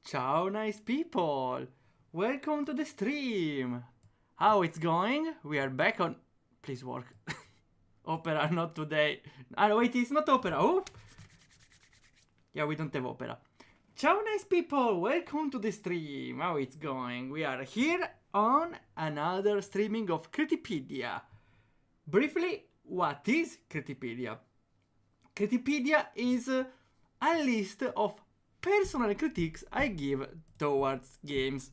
Ciao, nice people! Welcome to the stream! How it's going? We are back on. Please work. Opera, not today. Ah, wait, it's not Opera. Oh! Yeah, we don't have Opera. Ciao, nice people! Welcome to the stream. How it's going? We are here on another streaming of Critipedia. Briefly, what is Critipedia? Critipedia is a list of personal critiques I give towards games.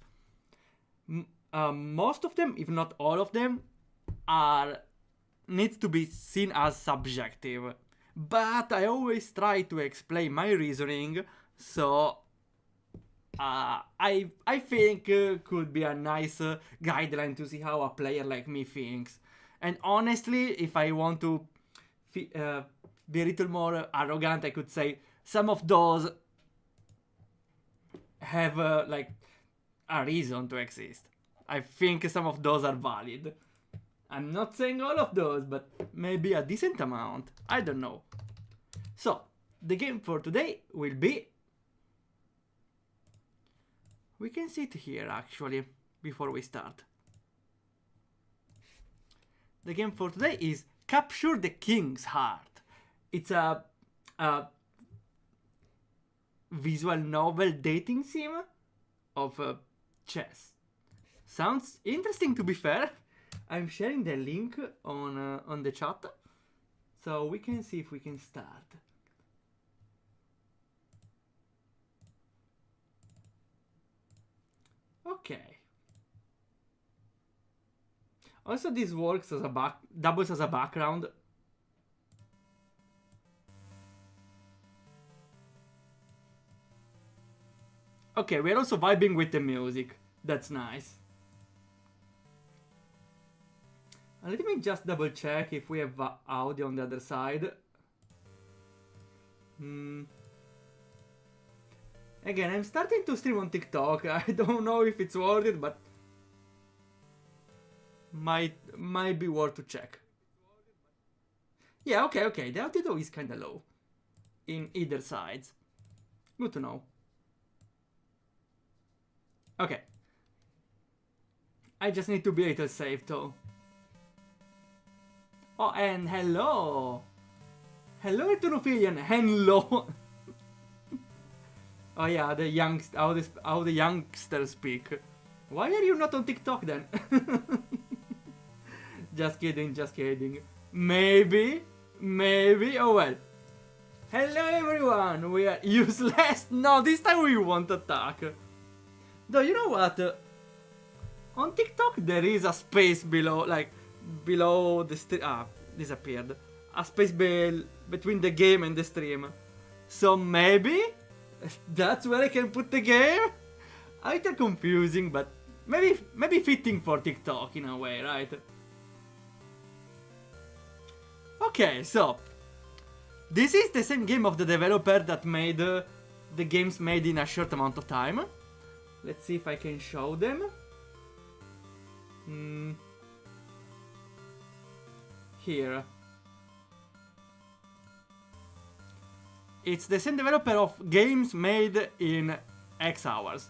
Most of them, if not all of them, need to be seen as subjective. But I always try to explain my reasoning, so I think could be a nice guideline to see how a player like me thinks. And honestly, if I want to be a little more arrogant, I could say some of those have like a reason to exist. I think some of those are valid. I'm not saying all of those, but maybe a decent amount. I don't know. So, the game for today will be... We can sit here actually, before we start. The game for today is Capture the King's Heart. It's a visual novel dating sim of chess. Sounds interesting, to be fair. I'm sharing the link on the chat, so we can see if we can start. Okay. Also, this works as a doubles as a background. Okay, we're also vibing with the music. That's nice. Let me just double check if we have audio on the other side. Again, I'm starting to stream on TikTok. I don't know if it's worth it, but might be worth to check. Yeah, okay. The audio is kinda low in either sides. Good to know. Okay. I just need to be a little safe though. Oh, and hello! Hello, Eternophilian! Hello! Oh yeah, how the youngsters speak. Why are you not on TikTok then? Just kidding. Maybe, oh well. Hello everyone, we are useless. No, this time we won't attack. Though, you know what? On TikTok there is a space below, like, below the stream. Disappeared. A space between the game and the stream. So maybe that's where I can put the game? A little confusing, but maybe fitting for TikTok in a way, right? Okay, so this is the same game of the developer that made the games made in a short amount of time. Let's see if I can show them. Here. It's the same developer of games made in X hours.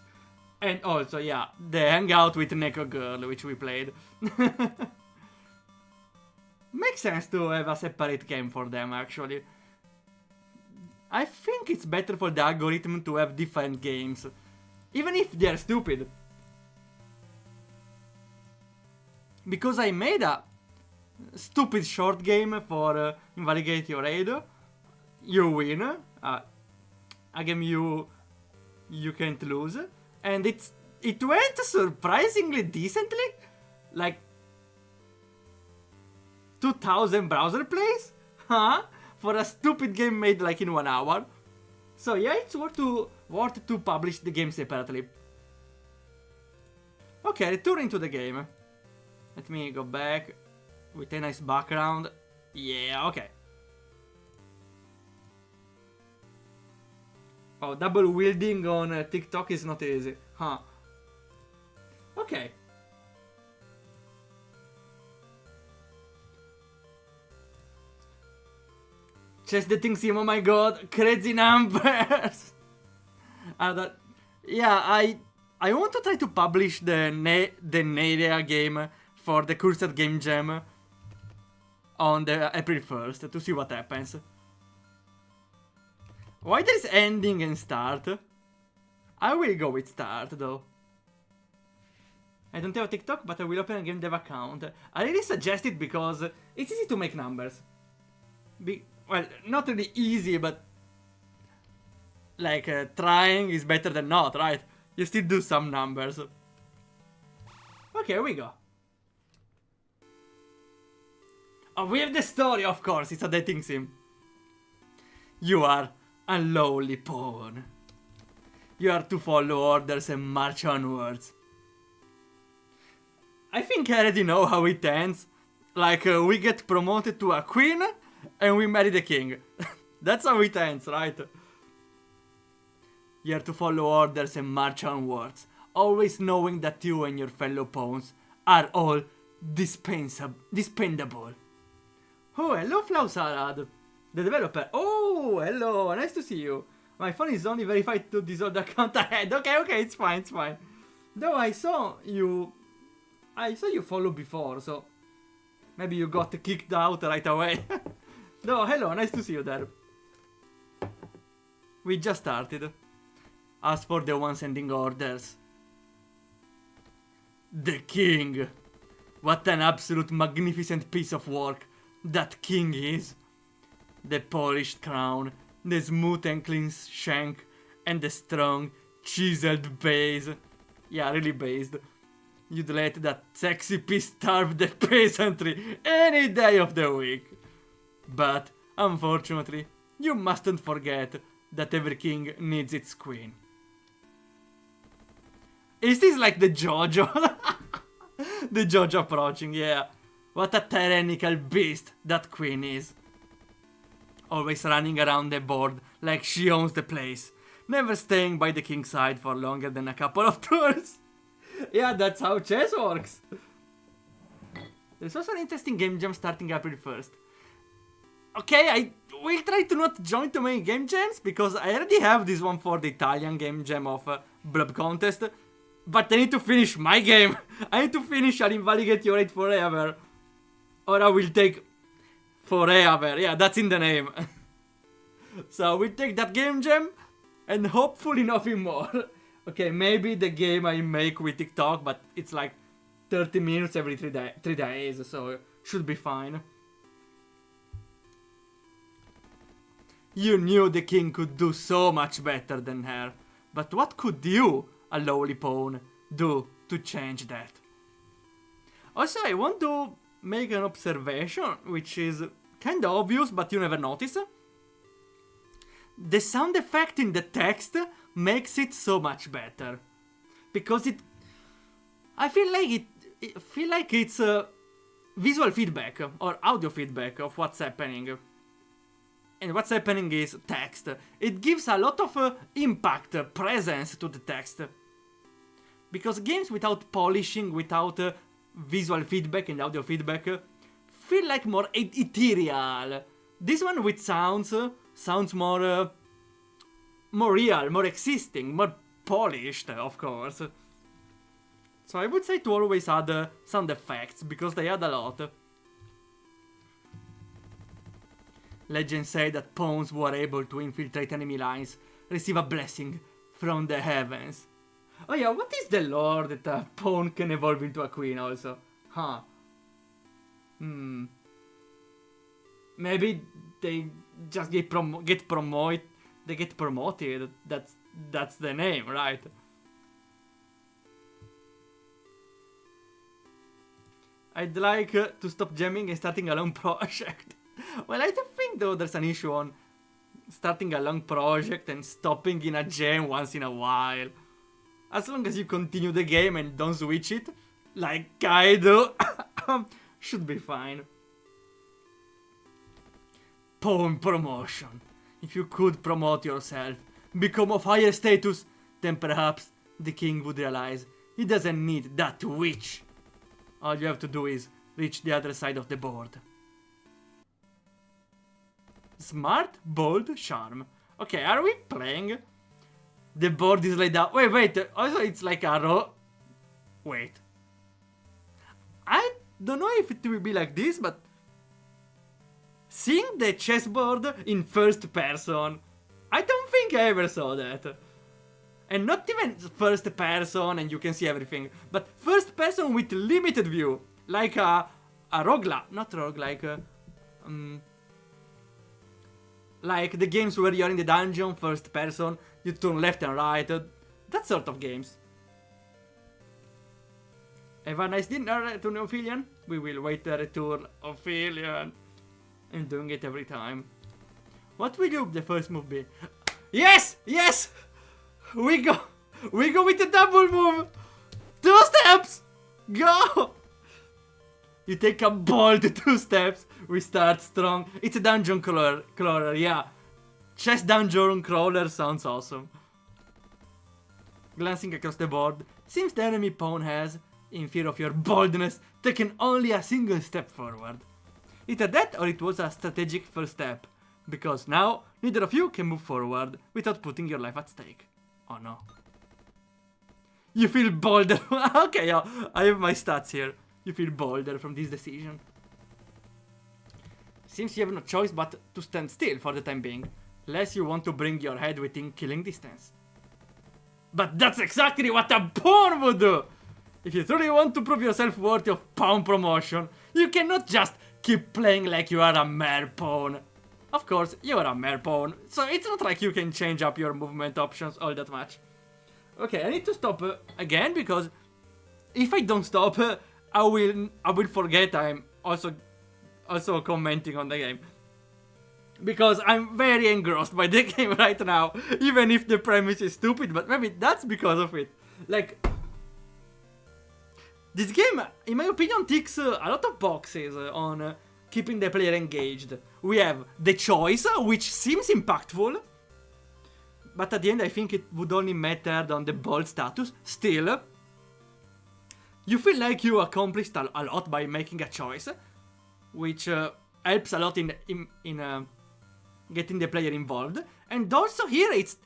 And also, yeah, the Hangout with Neko Girl, which we played. Makes sense to have a separate game for them, actually. I think it's better for the algorithm to have different games. Even if they're stupid. Because I made a stupid short game for Invalidate Your Aid. You win. A game you can't lose. And it went surprisingly decently. Like 2000 browser plays? Huh? For a stupid game made like in 1 hour. So yeah, it's worth to publish the game separately. Okay, returning to the game. Let me go back with a nice background. Yeah, okay. Oh, double wielding on TikTok is not easy. Huh. Okay. Chess dating sim, oh my god, crazy numbers! Yeah, I want to try to publish the Nerea game for the Cursed Game Jam on the April 1st to see what happens. Why there's ending and start? I will go with start though. I don't have a TikTok, but I will open a game dev account. I really suggest it because it's easy to make numbers. Well, not really easy, but like trying is better than not, right? You still do some numbers. Okay, here we go. Oh, we have the story, of course. It's a dating sim. You are a lowly pawn. You are to follow orders and march onwards. I think I already know how it ends. Like, we get promoted to a queen and we marry the king. That's how it ends, right? You are to follow orders and march onwards, always knowing that you and your fellow pawns are all dispendable. Oh, hello, Flau Salad, the developer. Oh, hello, nice to see you. My phone is only verified to this old account ahead. Okay, it's fine, it's fine. Though I saw you follow before, so maybe you got kicked out right away. No, hello, nice to see you there. We just started. As for the one sending orders, the king. What an absolute magnificent piece of work that king is. The polished crown, the smooth and clean shank, and the strong, chiseled base. Yeah, really based. You'd let that sexy piece starve the peasantry any day of the week. But, unfortunately, you mustn't forget that every king needs its queen. Is this like the Jojo? The Jojo approaching, yeah. What a tyrannical beast that queen is. Always running around the board like she owns the place. Never staying by the king's side for longer than a couple of turns. Yeah, that's how chess works. There's also an interesting game jam starting April 1st. Okay, I will try to not join too many game jams because I already have this one for the Italian game jam of Blob Contest. But I need to finish my game. I need to finish I'll invalidate your rate forever. Or I will take forever. Yeah, that's in the name. So we'll take that game jam and hopefully nothing more. Okay, maybe the game I make with TikTok, but it's like 30 minutes every 3 days, so should be fine. You knew the king could do so much better than her, but what could you, a lowly pawn, do to change that? Also, I want to make an observation, which is kinda obvious, but you never notice. The sound effect in the text makes it so much better. Because I feel like it's visual feedback or audio feedback of what's happening. And what's happening is text. It gives a lot of impact, presence to the text. Because games without polishing, without visual feedback and audio feedback, feel like more ethereal. This one with sounds more real, more existing, more polished, of course. So I would say to always add sound effects, because they add a lot. Legends say that pawns who are able to infiltrate enemy lines receive a blessing from the heavens. Oh yeah, what is the lore that a pawn can evolve into a queen also? Huh. Maybe they just get promoted. They get promoted. That's the name, right? I'd like to stop jamming and starting a long project. Well, I don't think though there's an issue on starting a long project and stopping in a jam once in a while. As long as you continue the game and don't switch it, like I do, should be fine. Pawn promotion. If you could promote yourself, become of higher status, then perhaps the king would realize he doesn't need that witch. All you have to do is reach the other side of the board. Smart, bold, charm. Okay, are we playing? The board is laid out. Wait. Also, it's like a row. Wait. I don't know if it will be like this, but seeing the chessboard in first person, I don't think I ever saw that. And not even first person and you can see everything, but first person with limited view, like a roguelike, not roguelike, like the games where you're in the dungeon, first person, you turn left and right, that sort of games. Have a nice dinner, to Ophelia. We will wait the return of Ophelia. I'm doing it every time. What will the first move be? Yes! Yes! We go with the double move! 2 steps! Go! You take a bold 2 steps. We start strong. It's a dungeon crawler, yeah. Chess dungeon crawler sounds awesome. Glancing across the board, seems the enemy pawn has, in fear of your boldness, taken only a single step forward. Either that or it was a strategic first step, because now neither of you can move forward without putting your life at stake. Oh no. You feel bolder. Okay, I have my stats here. You feel bolder from this decision. Seems you have no choice but to stand still for the time being, unless you want to bring your head within killing distance. But that's exactly what a pawn would do! If you truly want to prove yourself worthy of pawn promotion, you cannot just keep playing like you are a mere pawn. Of course, you are a mere pawn, so it's not like you can change up your movement options all that much. Okay, I need to stop again, because if I don't stop, I will forget I'm also commenting on the game. Because I'm very engrossed by the game right now, even if the premise is stupid, but maybe that's because of it. Like, this game, in my opinion, ticks a lot of boxes on keeping the player engaged. We have the choice, which seems impactful, but at the end I think it would only matter on the bold status. Still, you feel like you accomplished a lot by making a choice, which helps a lot in getting the player involved. And also here it's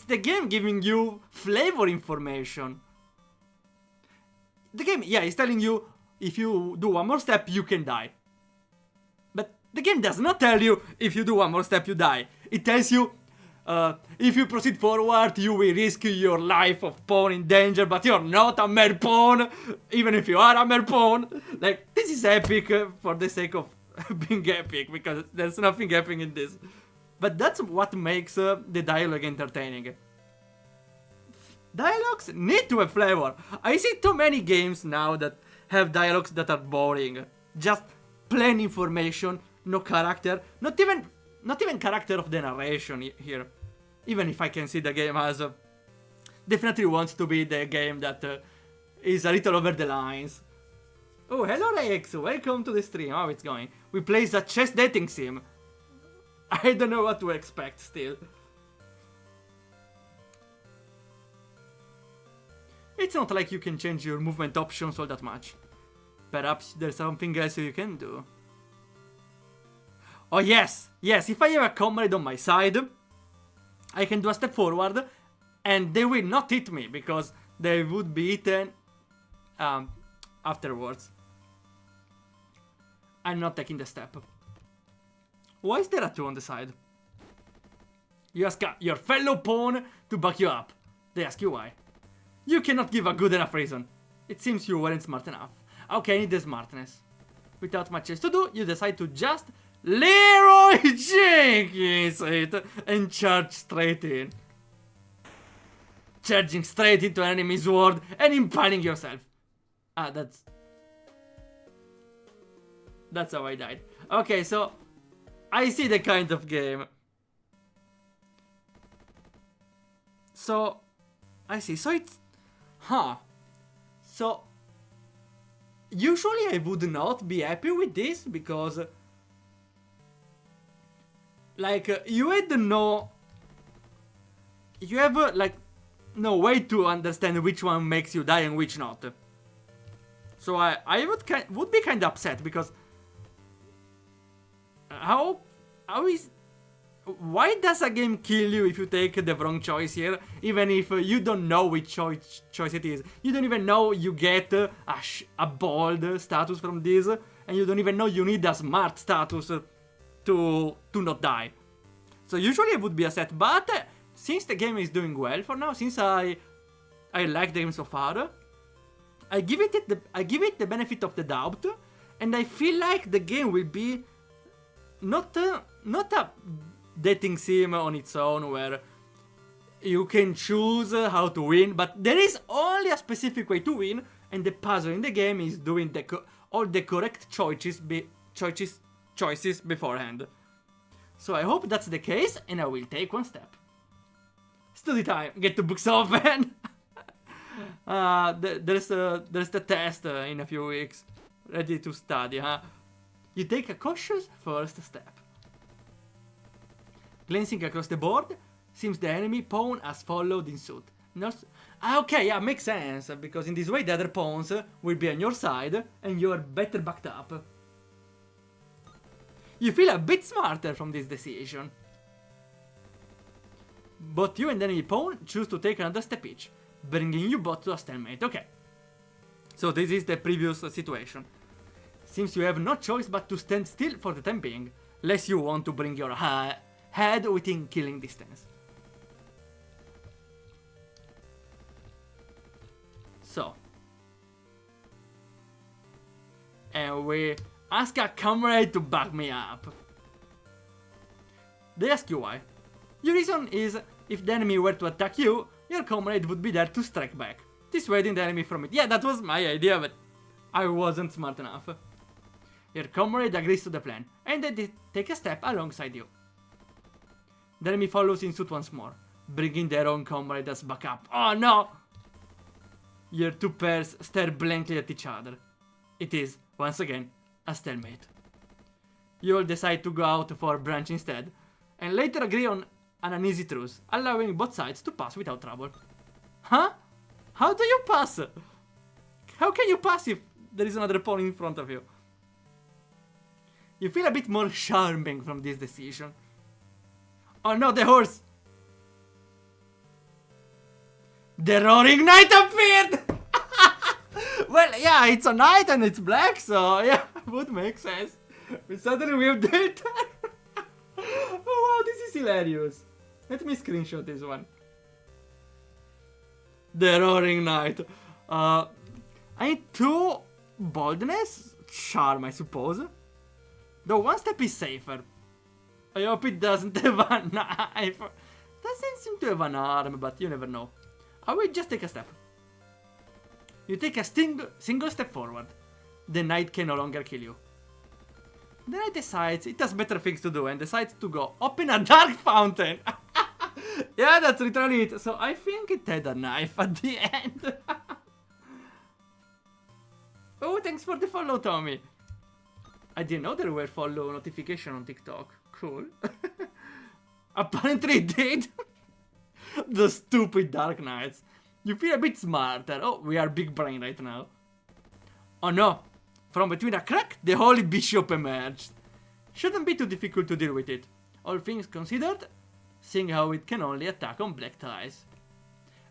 the game giving you flavor information. The game, yeah, is telling you if you do one more step, you can die. But the game does not tell you if you do one more step, you die. It tells you if you proceed forward, you will risk your life of pawn in danger, but you're not a mere pawn, even if you are a mere pawn. Like, this is epic for the sake of being epic, because there's nothing epic in this. But that's what makes the dialogue entertaining. Dialogues need to have flavor. I see too many games now that have dialogues that are boring. Just plain information, no character, not even character of the narration here. Even if I can see the game as definitely wants to be the game that is a little over the lines. Oh, hello Rex, welcome to the stream. How it's going? We play a chess dating sim. I don't know what to expect still. It's not like you can change your movement options all that much. Perhaps there's something else you can do. Oh yes, if I have a comrade on my side, I can do a step forward and they will not hit me because they would be eaten afterwards. I'm not taking the step. Why is there a 2 on the side? You ask your fellow pawn to back you up. They ask you why. You cannot give a good enough reason. It seems you weren't smart enough. Okay, I need the smartness. Without much else to do, you decide to just Leroy Jenkins it and charge straight in. Charging straight into an enemy's ward and impaling yourself. Ah, that's how I died. Okay, so I see the kind of game. So I see. So it's So usually I would not be happy with this because like you have like no way to understand which one makes you die and which not. So I would be kind of upset because how why does a game kill you if you take the wrong choice here? Even if you don't know which choice it is. You don't even know you get a bold status from this. And you don't even know you need a smart status to not die. So usually it would be a set. But since the game is doing well for now, since I like the game so far, I give it the benefit of the doubt. And I feel like the game will be not a dating sim on its own where you can choose how to win, but there is only a specific way to win, and the puzzle in the game is doing all the correct choices beforehand. So I hope that's the case, and I will take one step. Study time. Get the books open. There's the test in a few weeks. Ready to study, huh? You take a cautious first step. Glancing across the board, seems the enemy pawn has followed in suit. Okay, yeah, makes sense, because in this way the other pawns will be on your side and you're better backed up. You feel a bit smarter from this decision. Both you and the enemy pawn choose to take another step each, bringing you both to a stalemate. Okay. So this is the previous situation. Seems you have no choice but to stand still for the time being, lest you want to bring your head within killing distance. So. And we ask a comrade to back me up. They ask you why. Your reason is, if the enemy were to attack you, your comrade would be there to strike back, dissuading the enemy from it. Yeah, that was my idea, but I wasn't smart enough. Your comrade agrees to the plan, and they take a step alongside you. The enemy follows in suit once more, bringing their own comrade as backup. Oh no! Your two pairs stare blankly at each other. It is, once again, a stalemate. You all decide to go out for brunch instead, and later agree on an uneasy truce, allowing both sides to pass without trouble. Huh? How do you pass? How can you pass if there is another pawn in front of you? You feel a bit more charming from this decision. Oh no, the horse! The roaring knight appeared! Well, yeah, it's a knight and it's black, so yeah, would make sense. We suddenly we've data. Oh wow, this is hilarious. Let me screenshot this one. The roaring knight. I need 2 boldness, charm, I suppose. Though one step is safer. I hope it doesn't have a knife. Doesn't seem to have an arm, but you never know. I will just take a step. You take a single step forward. The knight can no longer kill you. The knight decides it has better things to do and decides to go open a dark fountain. Yeah, that's literally it. So I think it had a knife at the end. Oh, thanks for the follow, Tommy. I didn't know there were follow notifications on TikTok. Cool. Apparently it did. The stupid Dark Knights. You feel a bit smarter. Oh, we are big brain right now. Oh no. From between a crack, the Holy Bishop emerged. Shouldn't be too difficult to deal with it. All things considered, seeing how it can only attack on black ties.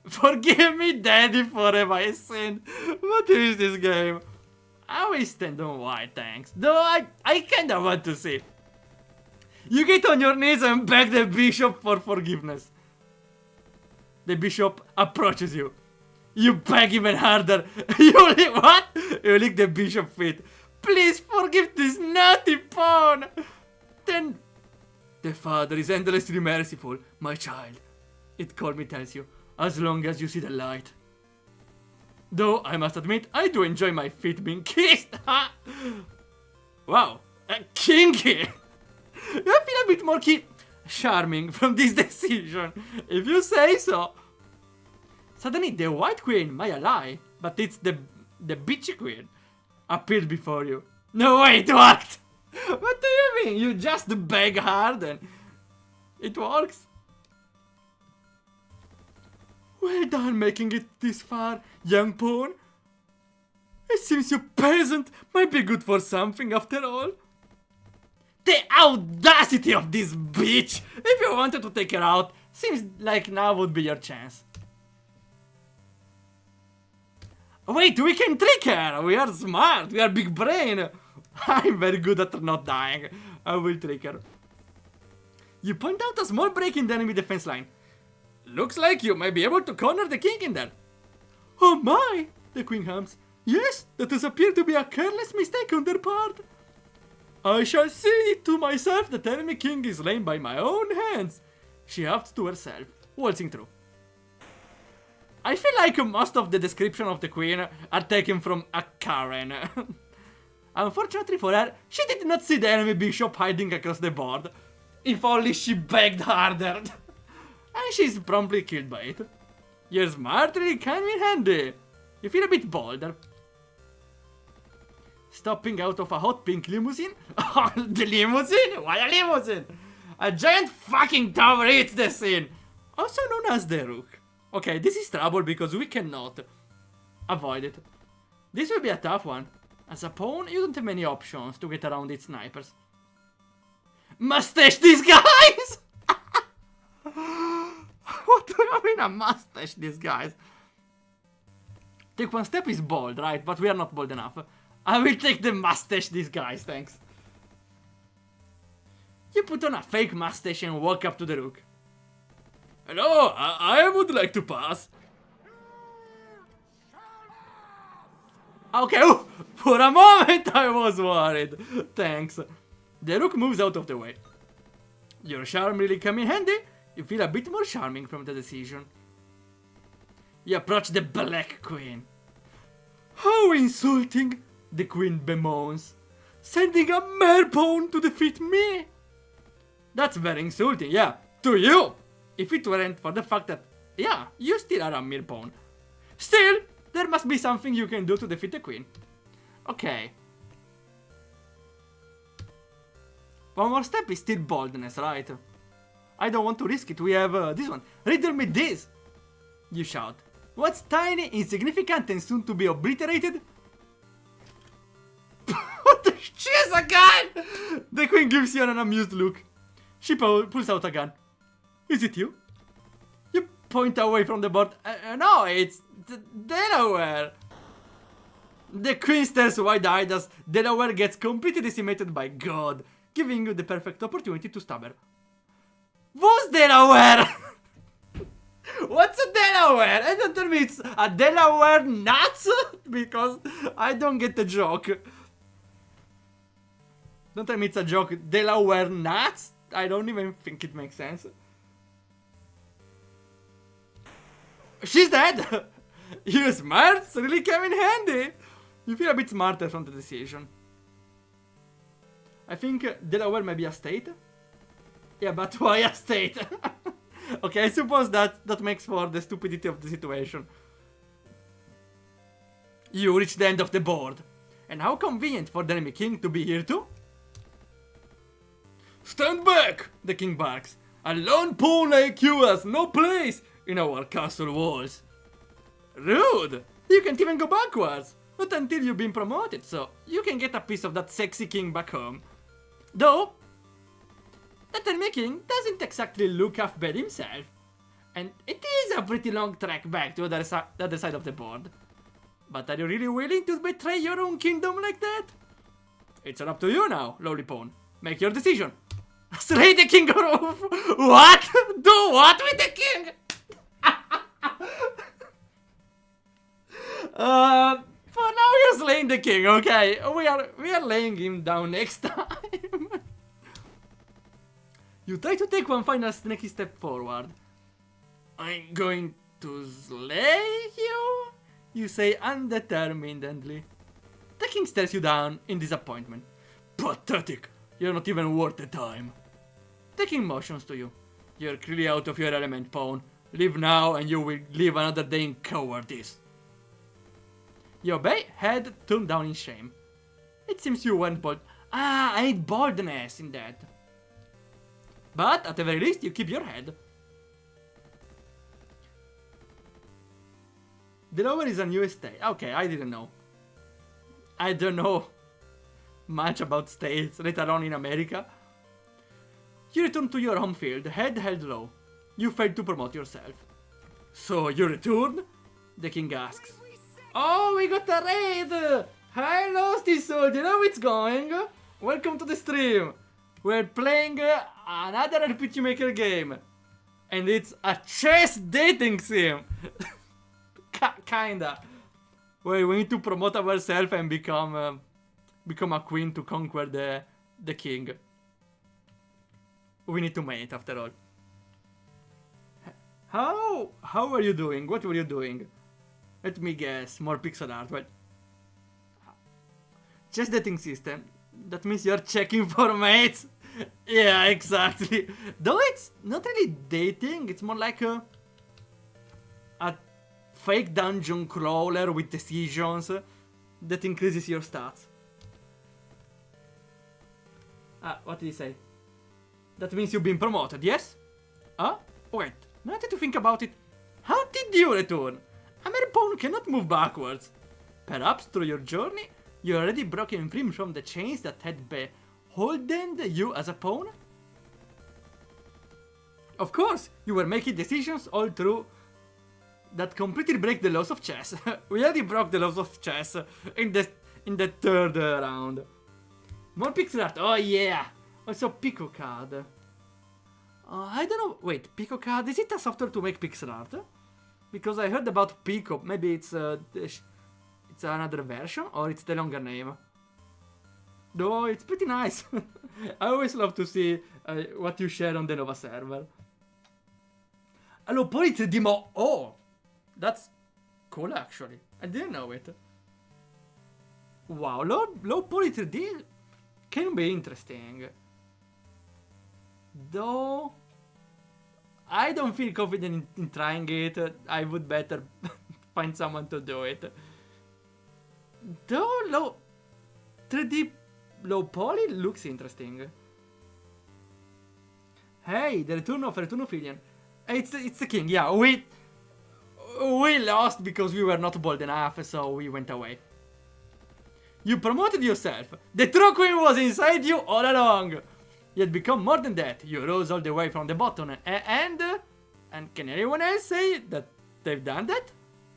Forgive me, Daddy, for have I sinned. What is this game? I will stand on white, thanks. Though I kinda want to see. You get on your knees and beg the bishop for forgiveness. The bishop approaches you. You beg even harder. You lick what? You lick the bishop's feet. Please forgive this naughty pawn. Then the father is endlessly merciful, my child. It calmly tells you, as long as you see the light. Though I must admit, I do enjoy my feet being kissed. Wow, kinky. I feel a bit more charming from this decision, if you say so. Suddenly, the White Queen, my ally, but it's the bitchy queen, appeared before you. No way, it worked! What do you mean? You just beg hard and it works. Well done making it this far, young pawn. It seems your peasant might be good for something after all. The audacity of this bitch! If you wanted to take her out, seems like now would be your chance. Wait, we can trick her! We are smart, we are big brain! I'm very good at not dying. I will trick her. You point out a small break in the enemy defense line. Looks like you might be able to corner the king in there. Oh my! The queen hums. Yes, that has appeared to be a careless mistake on their part. I shall see to myself that the enemy king is slain by my own hands. She huffs to herself, waltzing through. I feel like most of the description of the queen are taken from a Karen. Unfortunately for her, she did not see the enemy bishop hiding across the board. If only she begged harder. And she's promptly killed by it. You're smart, really came in handy. You feel a bit bolder. Stopping out of a hot pink limousine? Oh, the limousine? Why a limousine? A giant fucking tower hits the scene. Also known as the Rook. Okay, this is trouble because we cannot avoid it. This will be a tough one. As a pawn, you don't have many options to get around its snipers. Mustache disguise! What do you mean a mustache disguise? Take one step is bold, right? But we are not bold enough. I will take the mustache disguise, thanks. You put on a fake mustache and walk up to the Rook. Hello, I would like to pass. Okay, for a moment I was worried. Thanks. The Rook moves out of the way. Your charm really came in handy. You feel a bit more charming from the decision. You approach the Black Queen. How insulting, the Queen bemoans. Sending a mere pawn to defeat me? That's very insulting, yeah, to you. If it weren't for the fact that, yeah, you still are a mere pawn. Still, there must be something you can do to defeat the Queen. Okay. One more step is still boldness, right? I don't want to risk it. We have this one. Riddle me this! You shout. What's tiny, insignificant, and soon to be obliterated? What the she has a gun! The Queen gives you an amused look. She pulls out a gun. Is it you? You point away from the board. No, it's Delaware. The Queen stares wide-eyed as Delaware gets completely decimated by God, giving you the perfect opportunity to stab her. What's Delaware? What's a Delaware? And don't tell me it's a Delaware nuts? Because I don't get the joke. Don't tell me it's a joke. Delaware nuts? I don't even think it makes sense. She's dead! Your smarts really came in handy! You feel a bit smarter from the decision. I think Delaware may be a state. Yeah, but why a state? Okay, I suppose that makes for the stupidity of the situation. You reach the end of the board. And how convenient for the enemy king to be here too? Stand back! The king barks. A lone pawn like you has no place in our castle walls. Rude! You can't even go backwards. Not until you've been promoted, so you can get a piece of that sexy king back home. Though, that enemy king doesn't exactly look half bad himself. And it is a pretty long trek back to the other side of the board. But are you really willing to betray your own kingdom like that? It's up to you now, lowly pawn. Make your decision. Slay the king or off. What? Do what with the king? For now you're slaying the king, okay? We are laying him down next time. You try to take one final snaky step forward. I'm going to slay you? You say undeterminedly. The king stares you down in disappointment. Pathetic. You're not even worth the time. The king motions to you. You're clearly out of your element, pawn. Leave now and you will live another day in cowardice. You obey, head turned down in shame. It seems you weren't bold. Ah, I need boldness in that. But, at the very least, you keep your head. Delaware is a new state. Okay, I didn't know. I don't know much about states, let alone in America. You return to your home field, head held low. You failed to promote yourself. So you return? The king asks. Oh, we got a raid! Hi, Losty Soldier, how it's going? Welcome to the stream. We're playing another RPG Maker game. And it's a chess dating sim. Kinda. Where we need to promote ourselves and become a queen to conquer the king. We need to mate after all. How are you doing? What were you doing? Let me guess. More pixel art. Well, chess dating system. That means you're checking for mates. Yeah, exactly. Though it's not really dating. It's more like a fake dungeon crawler with decisions that increases your stats. What did he say? That means you've been promoted, yes? Wait, now that to think about it, how did you return? A mere pawn cannot move backwards. Perhaps through your journey, you already broken free from the chains that had beholden you as a pawn? Of course, you were making decisions all through that completely break the laws of chess. We already broke the laws of chess in the third round. More pixel art, oh yeah! Also Pico card. I don't know, wait, Pico card, is it a software to make pixel art? Because I heard about Pico, maybe it's another version, or it's the longer name. No, it's pretty nice. I always love to see what you share on the Nova server. Hello, Poly 3D Mo. Oh, that's cool actually. I didn't know it. Wow, low Poly 3D can be interesting. Though I don't feel confident in trying it. I would better find someone to do it. Though low 3D low poly looks interesting. Hey, the return of Returnophilian. It's the king. Yeah, we lost because we were not bold enough, so we went away. You promoted yourself. The true queen was inside you all along. You had become more than that. You rose all the way from the bottom, and can anyone else say that they've done that?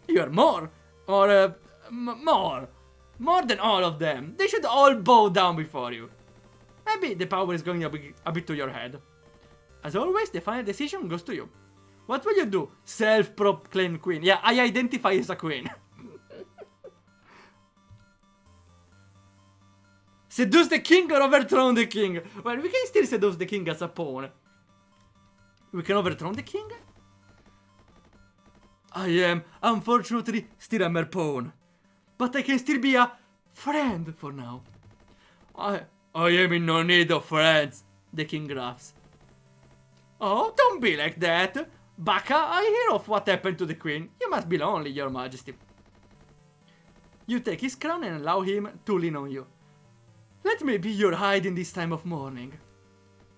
You're more, or more than all of them. They should all bow down before you. Maybe the power is going a bit to your head. As always, the final decision goes to you. What will you do? Self-proclaimed queen. Yeah, I identify as a queen. Seduce the king or overthrow the king? Well, we can still seduce the king as a pawn. We can overthrow the king? I am, unfortunately, still a mere pawn. But I can still be a friend for now. I am in no need of friends, the king laughs. Oh, don't be like that. Baka, I hear of what happened to the queen. You must be lonely, your majesty. You take his crown and allow him to lean on you. Let me be your hide in this time of mourning.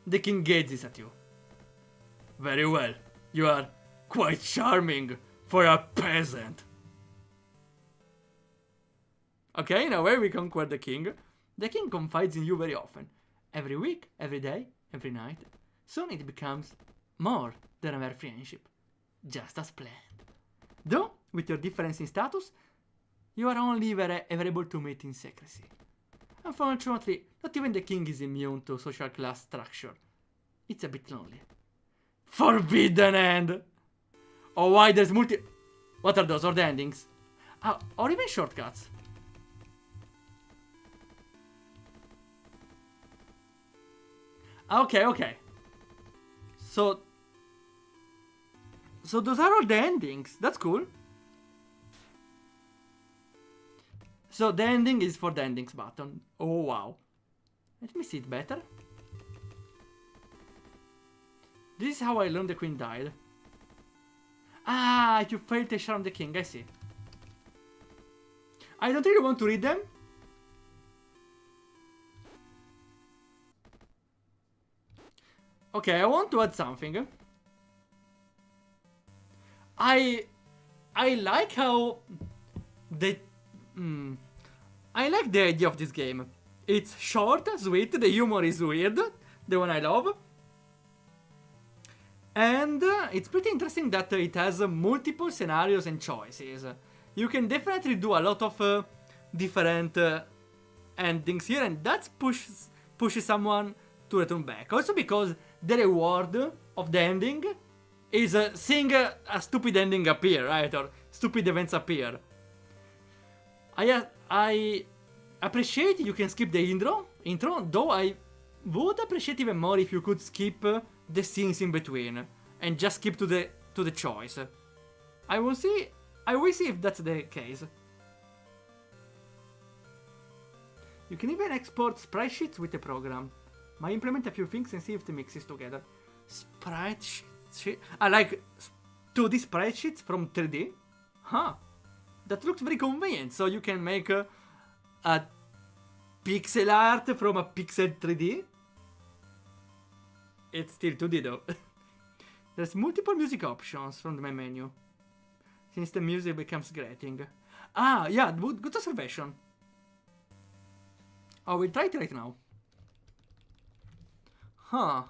The king gazes at you. Very well. You are quite charming for a peasant. Okay, in a way we conquer the king. The king confides in you very often. Every week, every day, every night. Soon it becomes more than a mere friendship. Just as planned. Though, with your difference in status, you are only ever able to meet in secrecy. Unfortunately, not even the king is immune to social class structure. It's a bit lonely. Forbidden end! Oh, why there's What are those? Or the endings? Or even shortcuts. Okay. So those are all the endings. That's cool. So the ending is for the endings button. Oh wow. Let me see it better. This is how I learned the queen died. Ah, you failed to charm the king, I see. I don't really want to read them. Okay, I want to add something. I like how I like the idea of this game. It's short, sweet, the humor is weird, the one I love. And it's pretty interesting that it has multiple scenarios and choices. You can definitely do a lot of different endings here, and that pushes someone to return back. Also because the reward of the ending is seeing a stupid ending appear, right? Or stupid events appear. I appreciate you can skip the intro, though I would appreciate even more if you could skip the scenes in between and just skip to the choice. I will see if that's the case. You can even export sprite sheets with the program. Might implement a few things and see if the mixes together. Sprite sheet? I like 2D sprite sheets from 3D? Huh. That looks very convenient. So you can make a pixel art from a pixel 3D. It's still 2D though. There's multiple music options from the main menu, since the music becomes grating. Ah, yeah, good observation. Oh, we'll try it right now. Huh.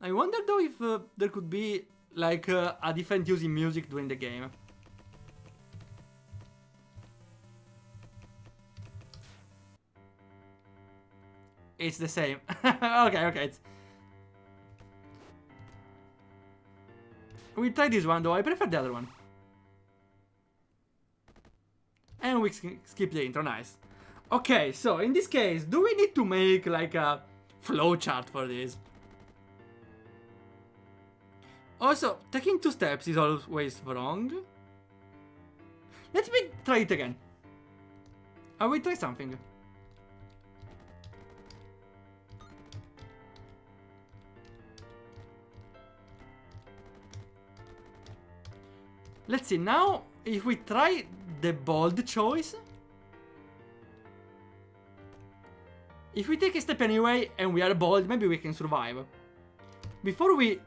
I wonder though if there could be like a different use in music during the game. It's the same. Okay. We try this one though, I prefer the other one. And we skip the intro, nice. Okay, so in this case, do we need to make like a flowchart for this? Also, taking 2 steps is always wrong. Let me try it again. I will try something. Let's see, now if we try the bold choice. If we take a step anyway and we are bold, maybe we can survive. Before we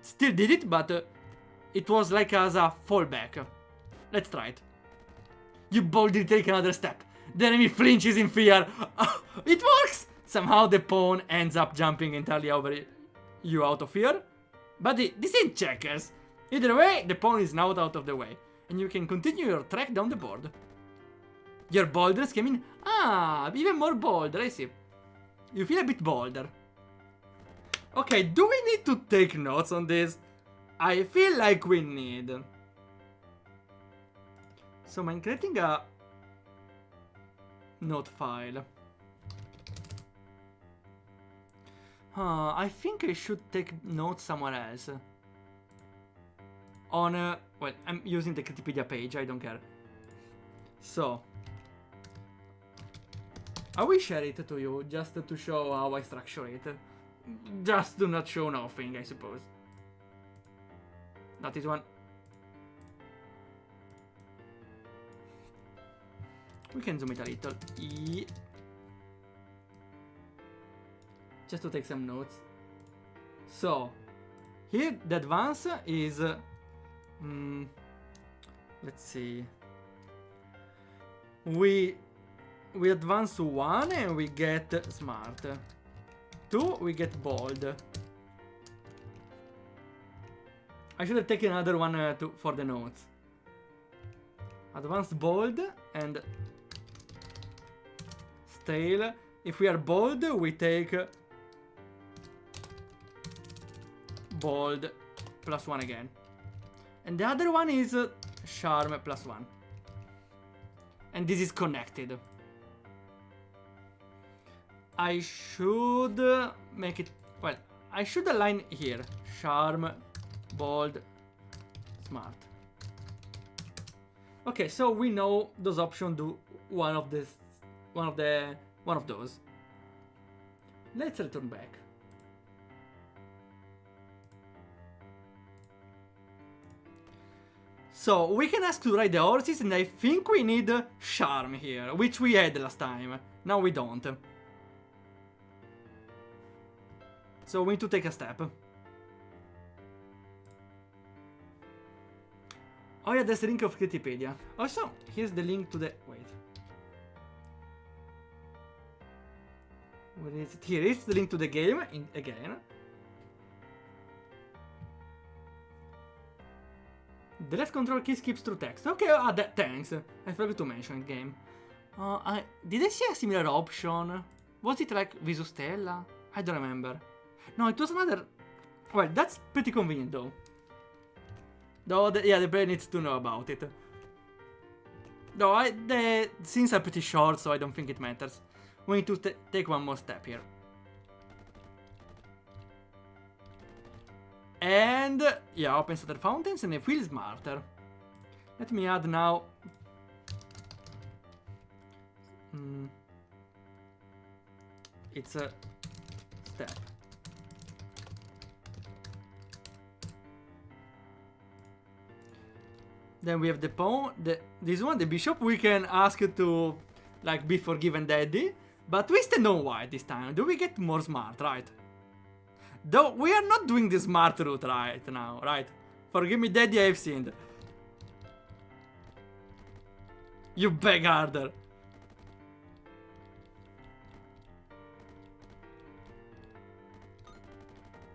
still did it, but it was like as a fallback. Let's try it. You boldly take another step. The enemy flinches in fear. It works! Somehow the pawn ends up jumping entirely over you out of fear. But this ain't checkers. Either way, the pawn is now out of the way, and you can continue your trek down the board. Your boldness came in. Ah, even more bolder, I see. You feel a bit bolder. Okay, do we need to take notes on this? I feel like we need. So I'm creating a note file. I think I should take notes somewhere else. On well, I'm using the Critipedia page, I don't care. So I will share it to you just to show how I structure it. Just to not show nothing, I suppose. Not this one. We can zoom it a little. Just to take some notes. So here the advance is let's see. We advance to 1 and we get smart. 2 we get bold. I should have taken another one for the notes. Advanced bold and stale. If we are bold, we take bold +1 again. And the other one is charm +1. And this is connected. I should make it, well, I should align here. Charm, bold, smart. Okay, so we know those options do one of those. Let's return back. So we can ask to ride the horses, and I think we need charm here, which we had last time. Now we don't. So we need to take a step. Oh yeah, there's the link of Critipedia. Also, here's the link to the... Wait. Where is it? Here is the link to the game, again. The left control key skips through text. Okay, thanks. I forgot to mention it, game. Did I see a similar option? Was it like Visustella? I don't remember. No, it was another... Well, that's pretty convenient though. Yeah, the player needs to know about it. Though the scenes are pretty short, so I don't think it matters. We need to take one more step here. And yeah, opens other fountains and it feels smarter. Let me add now. It's a step. Then we have the pawn, this one, the bishop. We can ask to like be forgiven daddy, but we stand on white this time. Do we get more smart, right? Though we are not doing the smart route right now, right? Forgive me daddy, I've sinned. You beg harder.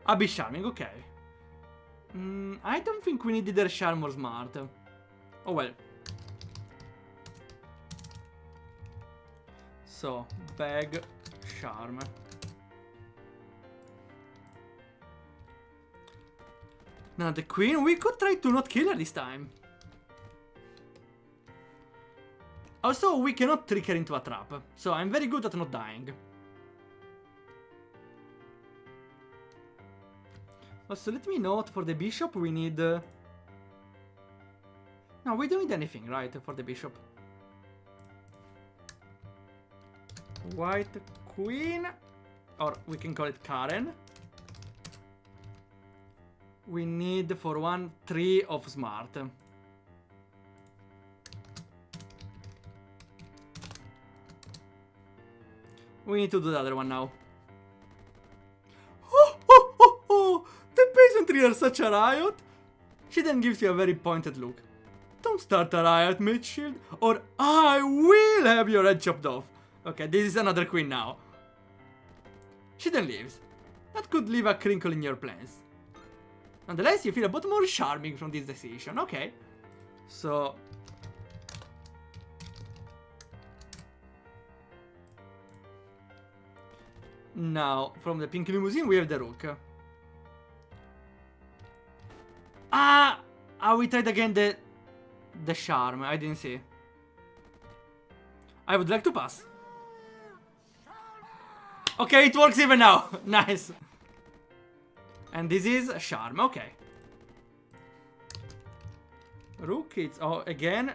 I'll be charming, okay. I don't think we need either charm or smart. Oh well. So, beg, charm. Now the queen, we could try to not kill her this time. Also, we cannot trick her into a trap, so I'm very good at not dying. Also, let me note for the bishop we need... No, we don't need anything, right, for the bishop. White queen, or we can call it Karen. We need for 1 3 of smart. We need to do the other one now. Oh! The peasantry are such a riot. She then gives you a very pointed look. Don't start a riot, Mitchell, or I will have your head chopped off. Okay, this is another queen now. She then leaves. That could leave a crinkle in your plans. Nonetheless, you feel a bit more charming from this decision. Okay. So... Now, from the pink limousine, we have the rook. We tried again the charm. I didn't see. I would like to pass. Okay, it works even now. Nice. And this is a charm. Okay. Rook, it's again.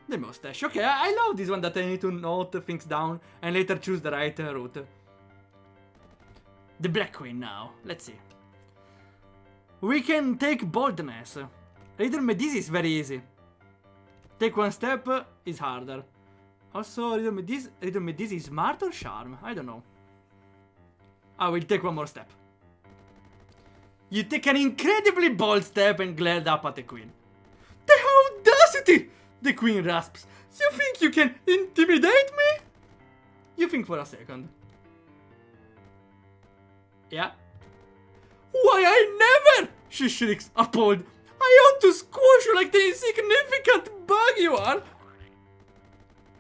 The mustache. Okay, I love this one that I need to note things down and later choose the right route. The black queen now. Let's see. We can take boldness. Riddle me this is very easy. Take one step is harder. Also, riddle me this is smart or charm? I don't know. I will take one more step. You take an incredibly bold step and glared up at the queen. The audacity! The queen rasps. You think you can intimidate me? You think for a second. Yeah? Why, I never! She shrieks, appalled. I ought to squash you like the insignificant bug you are!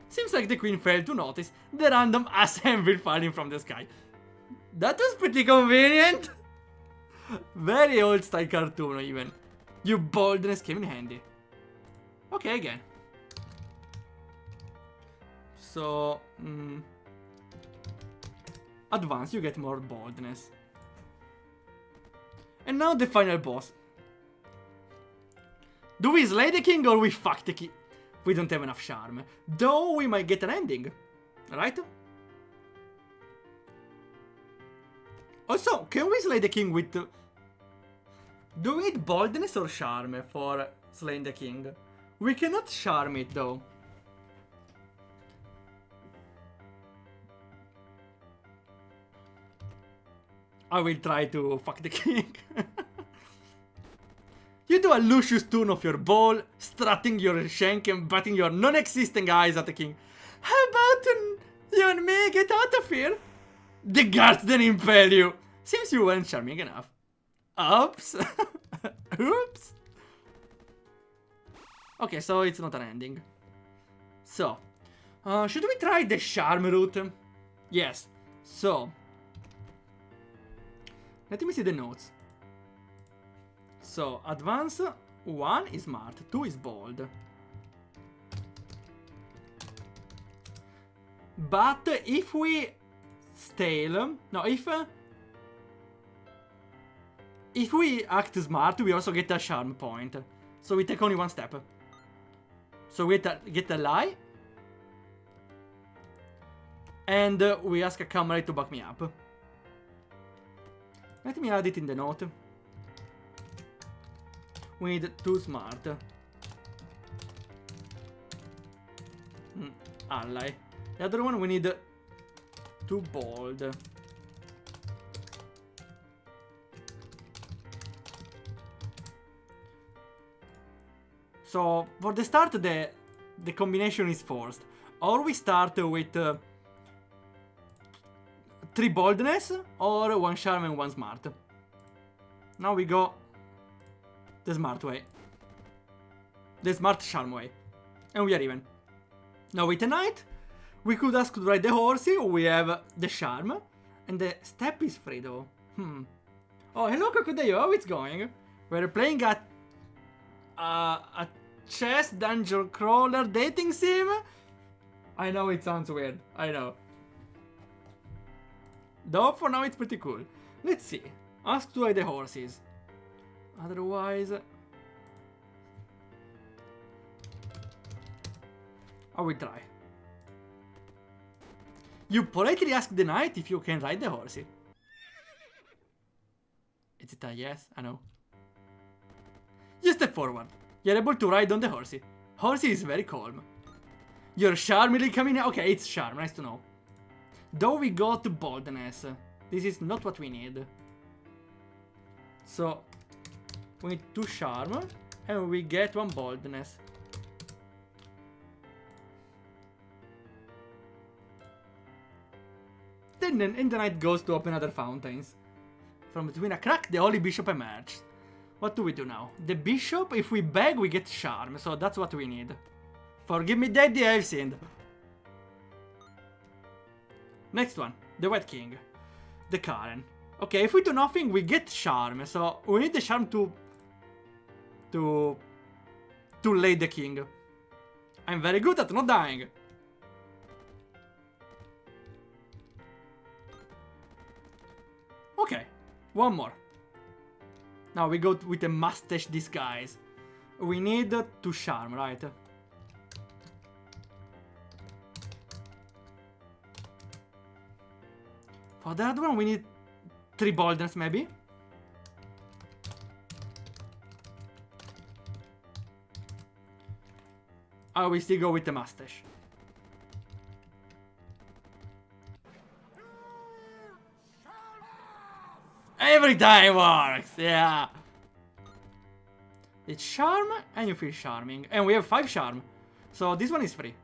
Seems like the queen failed to notice the random assembly falling from the sky. That was pretty convenient. Very old style cartoon even. Your boldness came in handy. Okay, again. So, advance, you get more boldness. And now the final boss. Do we slay the king or we fuck the king? We don't have enough charm. Though we might get an ending. Right? Also, can we slay the king with... Do we need boldness or charm for slaying the king? We cannot charm it though. I will try to fuck the king. You do a Lucius turn of your ball, strutting your shank and batting your non-existing eyes at the king. How about you and me get out of here? The guards then impale you. Seems you weren't charming enough. Oops. Oops. Okay, so it's not an ending. So, should we try the charm route? Yes. So, let me see the notes. So, advance 1 is smart, 2 is bold. But if we stale, no, if we act smart, we also get a charm point. So we take only one step. So we get a lie. And we ask a camera to back me up. Let me add it in the note. We need 2 smart. Ally. The other one we need 2 bold. So for the start, the combination is forced. Or we start with 3 boldness, or 1 charm and 1 smart. Now we go the smart way. The smart charm way. And we are even. Now with a knight, we could ask to ride the horsey, we have the charm. And the step is free though. Oh, hello Crocodile, how it's going? We're playing a chess dungeon crawler dating sim? I know it sounds weird, I know. Though for now it's pretty cool. Let's see. Ask to ride the horses. Otherwise, I will try. You politely ask the knight if you can ride the horsey. Is it a yes? I know. You step forward. You're able to ride on the horsey. Horsey is very calm. You're charmingly coming. Okay, it's charm. Nice to know. Though we got boldness. This is not what we need. So, we need 2 charm. And we get 1 boldness. Then the knight goes to open other fountains. From between a crack, the holy bishop emerged. What do we do now? The bishop, if we beg, we get charm. So that's what we need. Forgive me, Daddy, I've sinned. Next one, the White King. The Karen. Okay, if we do nothing, we get charm. So we need the charm to lay the king. I'm very good at not dying. Okay, one more. Now we go with a mustache disguise. We need 2 charm, right? For the other one, we need 3 boldness, maybe. I will still go with the mustache. Every time works, yeah. It's charm, and you feel charming. And we have 5 charm. So this one is free.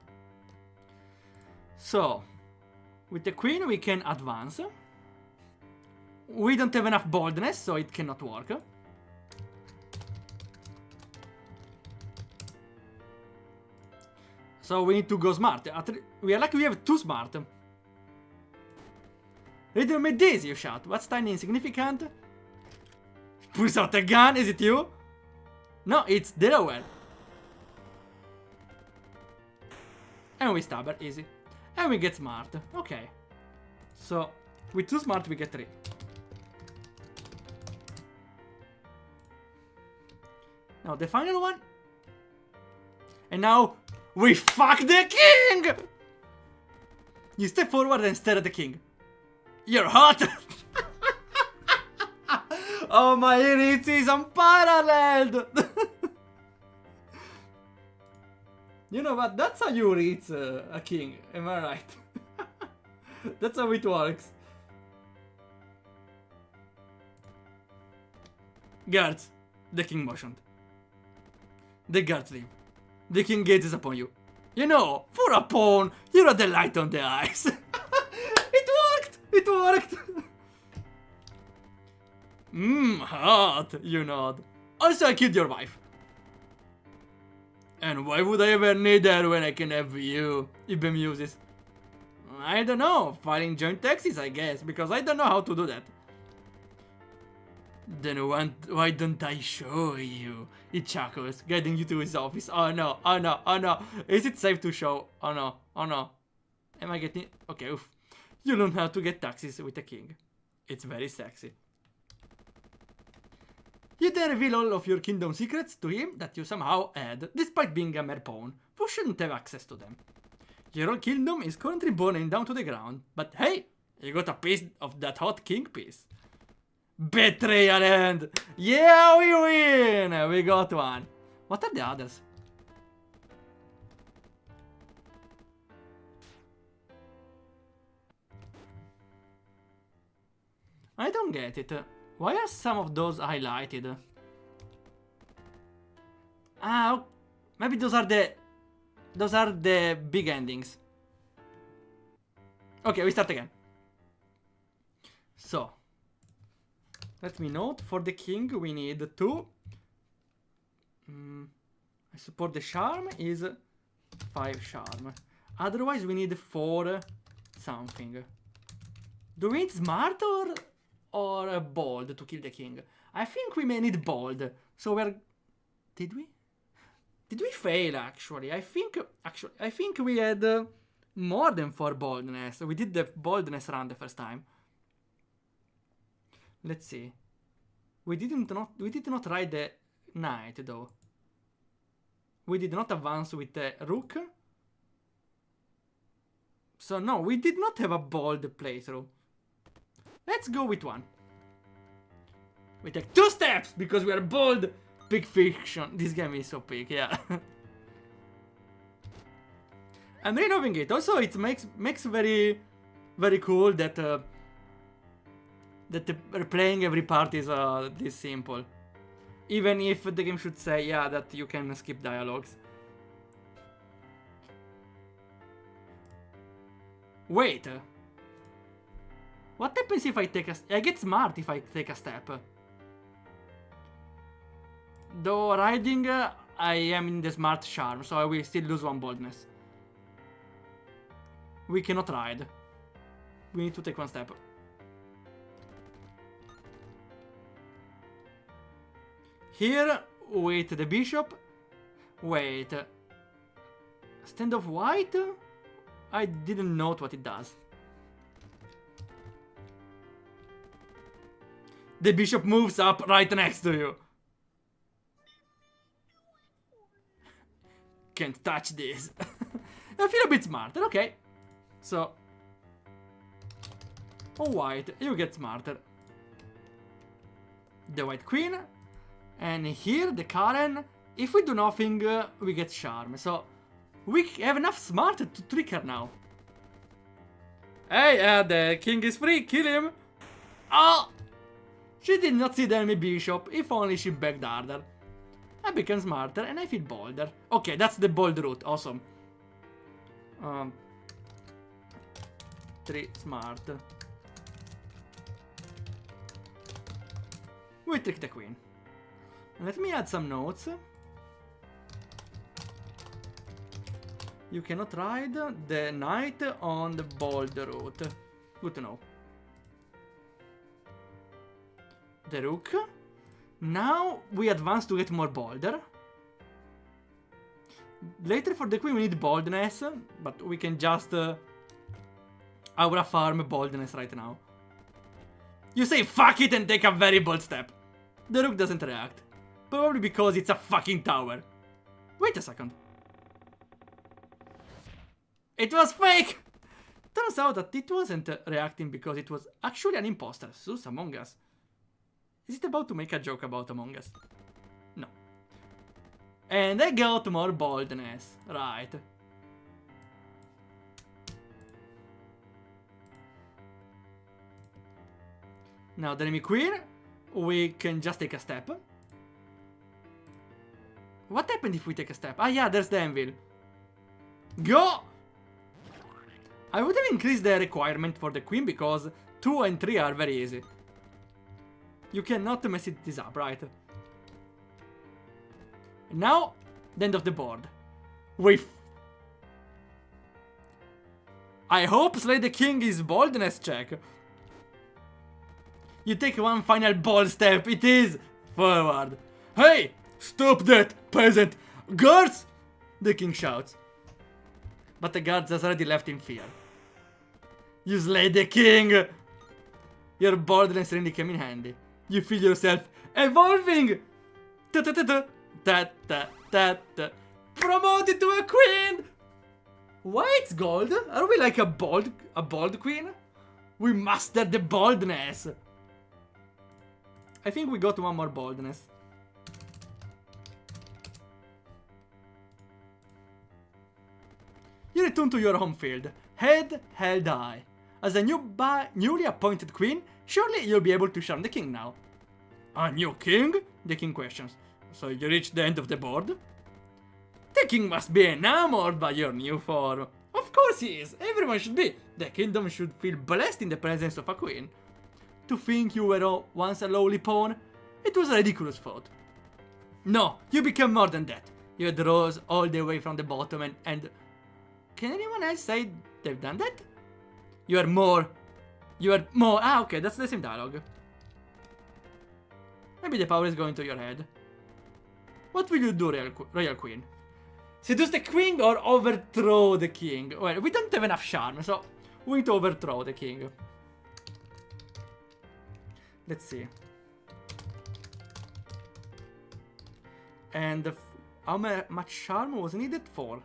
So, with the queen we can advance. We don't have enough boldness, so it cannot work. So we need to go smart. We are lucky we have 2 smart. Little me this, you shout. What's tiny insignificant? Pulls out a gun, is it you? No, it's Delaware. And we stab her, easy. And we get smart, okay. So, with 2 smart we get 3. Now the final one. And now, we fuck the king! You step forward and stare at the king. You're hot! Oh, my Ritz is unparalleled! You know what? That's how you reach a king, am I right? That's how it works. Guards, the king motioned. The guards leave. The king gazes upon you. You know, for a pawn, you're a delight on the eyes. It worked! It worked! Hot, you nod. Also, I killed your wife. And why would I ever need her when I can have you? He bemuses. I don't know, filing joint taxes, I guess, because I don't know how to do that. Then why don't I show you? He chuckles, guiding you to his office. Oh no, oh no, oh no. Is it safe to show? Oh no, oh no. Am I getting... Okay, oof. You learn how to get taxes with a king. It's very sexy. You then reveal all of your kingdom secrets to him that you somehow had, despite being a mere pawn, who shouldn't have access to them. Your whole kingdom is currently burning down to the ground, but hey, you got a piece of that hot king piece. Betrayal end! Yeah, we win! We got one. What are the others? I don't get it. Why are some of those highlighted? Ah, maybe those are the big endings. Okay, we start again. So, let me note, for the king we need 2. I suppose the charm is 5 charm. Otherwise we need 4 something. Do we need smart or bold to kill the king? I think we may need bold. So we're... Did we? Did we fail actually? I think we had more than 4 boldness. We did the boldness run the first time. Let's see. We did not ride the knight though. We did not advance with the rook. So no, we did not have a bold playthrough. Let's go with 1. We take 2 steps because we are bold. Big fiction. This game is so big, yeah. I'm really loving it. Also, it makes very cool that replaying every part is this simple. Even if the game should say, yeah, that you can skip dialogues. Wait. What happens if I take a... I get smart if I take a step. Though riding, I am in the smart charm, so I will still lose 1 boldness. We cannot ride. We need to take 1 step. Here, with the bishop. Wait. Stand of white? I didn't note what it does. The bishop moves up right next to you. Can't touch this. I feel a bit smarter, okay. So. Oh, white, you get smarter. The white queen. And here, the Karen. If we do nothing, we get charm. So, we have enough smart to trick her now. Hey, the king is free, kill him. Oh! She did not see the enemy bishop, if only she begged harder. I become smarter and I feel bolder. Okay, that's the bold route, awesome. 3 smart. We trick the queen. Let me add some notes. You cannot ride the knight on the bold route. Good to know. The rook. Now we advance to get more bolder. Later for the queen we need boldness, but we can just aura farm boldness right now. You say fuck it and take a very bold step. The rook doesn't react. Probably because it's a fucking tower. Wait a second. It was fake! Turns out that it wasn't reacting because it was actually an imposter. Sus Among Us. Is it about to make a joke about Among Us? No. And I got more boldness. Right. Now the enemy queen. We can just take a step. What happened if we take a step? Ah yeah, there's the anvil. Go! I would have increased the requirement for the queen because 2 and 3 are very easy. You cannot mess this up, right? Now, the end of the board. I hope slay the king is boldness check. You take one final bold step. It is forward. Hey! Stop that, peasant! Guards! The king shouts. But the guards has already left in fear. You slay the king! Your boldness really came in handy. You feel yourself evolving! Ta-ta-ta-ta-ta-ta. Promoted to a queen! Why it's gold? Are we like a bold queen? We mastered the boldness. I think we got one more boldness. You return to your home field, head held high. As a newly appointed queen, surely you'll be able to charm the king now. A new king? The king questions. So you reached the end of the board? The king must be enamored by your new form. Of course he is. Everyone should be. The kingdom should feel blessed in the presence of a queen. To think you were once a lowly pawn, it was a ridiculous thought. No, you became more than that. You had rose all the way from the bottom and... Can anyone else say they've done that? You are more. Ah, okay, that's the same dialogue. Maybe the power is going to your head. What will you do, Royal Queen? Seduce the king or overthrow the king? Well, we don't have enough charm, so we need to overthrow the king. Let's see. And how much charm was needed for?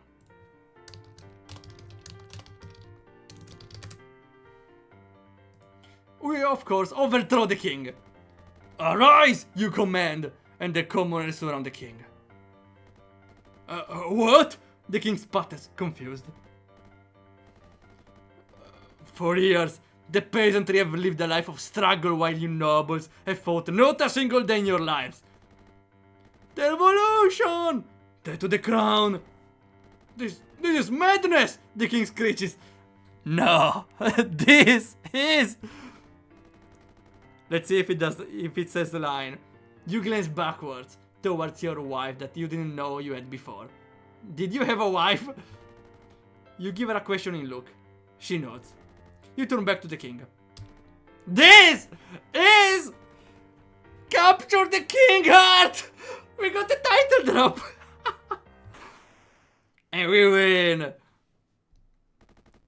We, of course, overthrow the king. Arise, you command! And the commoners surround the king. What? The king sputters, confused. For years, the peasantry have lived a life of struggle while you nobles have fought not a single day in your lives. The revolution! Death to the crown! This is madness! The king screeches. No, this is... Let's see if it says the line. You glance backwards towards your wife that you didn't know you had before. Did you have a wife? You give her a questioning look. She nods. You turn back to the king. This is... Capture the king heart! We got the title drop! And we win!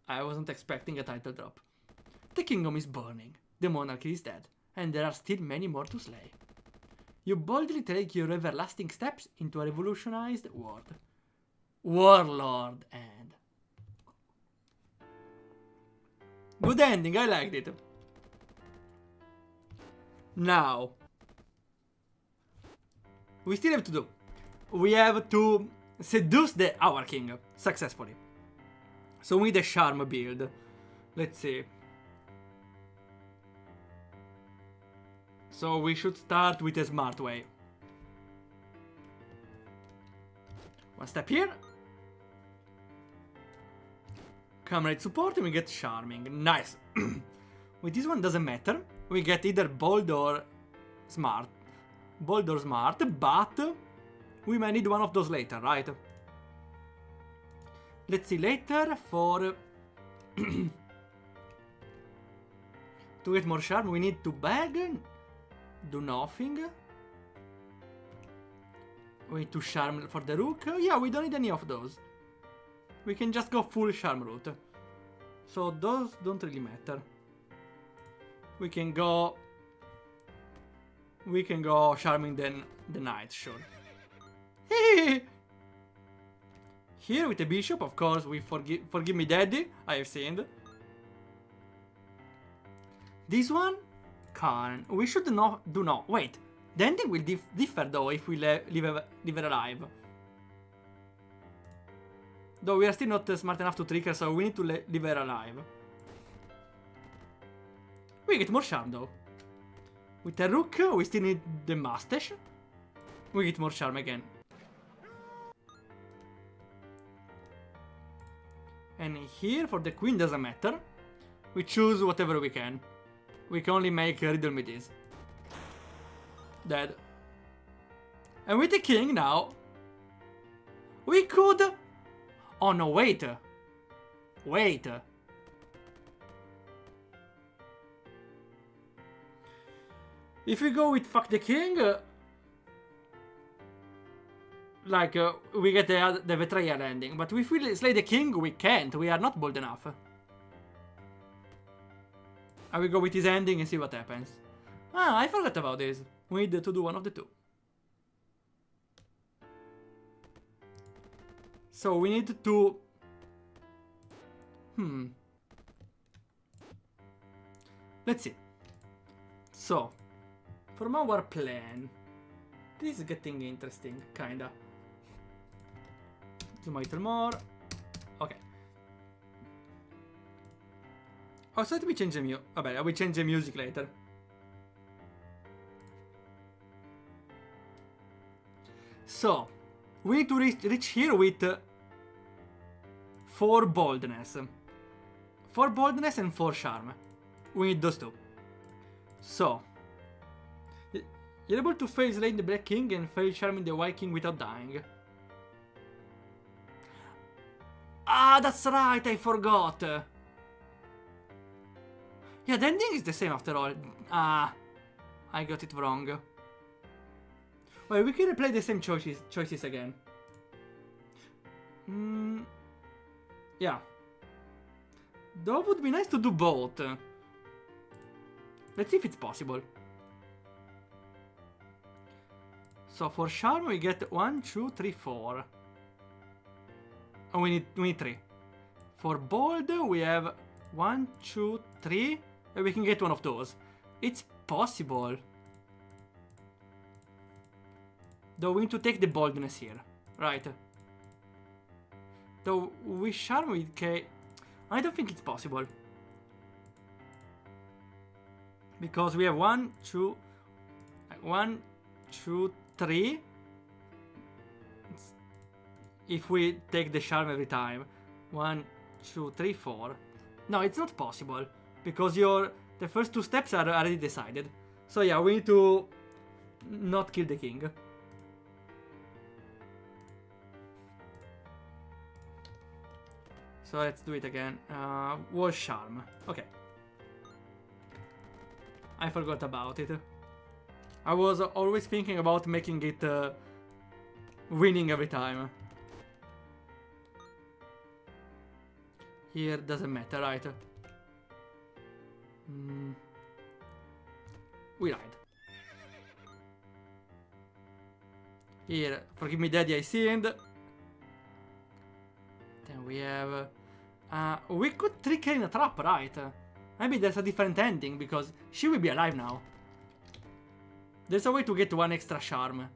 I wasn't expecting a title drop. The kingdom is burning. The monarchy is dead. And there are still many more to slay. You boldly take your everlasting steps into a revolutionized world. Warlord and... Good ending, I liked it. Now... We still have to do. We have to seduce our king successfully. So we need a charm build. Let's see. So we should start with a smart way. One step here. Comrade support and we get charming. Nice. With this one doesn't matter. We get either bold or smart. Bold or smart, but we might need one of those later, right? Let's see, later for... to get more charm we need to beg. Do nothing. We need to charm for the rook. Yeah, we don't need any of those. We can just go full charm route. So those don't really matter. We can go charming the knight, sure. Here with the bishop, of course, we forgive me daddy, I have sinned. This one can. We should not. Wait, the ending will differ though if we leave her alive. Though we are still not smart enough to trick her, so we need to leave her alive. We get more charm though. With the rook, we still need the mustache. We get more charm again. And here, for the queen, doesn't matter. We choose whatever we can. We can only make riddle me this. dead. And with the king now, we could... Oh no, wait. Wait. If we go with fuck the king, like, we get the betrayal ending. But if we slay the king, we can't. We are not bold enough. I will go with his ending and see what happens. Ah, I forgot about this. We need to do one of the two. So we need to... Let's see. So, from our plan... This is getting interesting, kinda. Zoom a little more. Okay. Oh, so let me change the music. Vabbè, I will change the music later. So, we need to reach here with 4 boldness. 4 boldness and 4 charm. We need those two. So, you're able to fail slaying the Black King and fail charming the White King without dying. Ah, that's right, I forgot. Yeah, the ending is the same after all. Ah, I got it wrong. Wait, we can replay the same choices again. Yeah. Though it would be nice to do both. Let's see if it's possible. So for charm we get 1, 2, 3, 4. Oh, we need 3. For bold we have 1, 2, 3. And we can get one of those. It's possible. Though we need to take the boldness here. Right. Though we charm with K... I don't think it's possible. Because we have 1, 2... 1, 2, 3. If we take the charm every time. 1, 2, 3, 4. No, it's not possible. Because the first 2 steps are already decided. So yeah, we need to not kill the king. So let's do it again. Wall charm. Okay. I forgot about it. I was always thinking about making it winning every time. Here doesn't matter, right? We ride. Here, forgive me daddy, I sinned. Then we have... we could trick her in a trap, right? Maybe there's a different ending, because she will be alive now. There's a way to get 1 extra charm.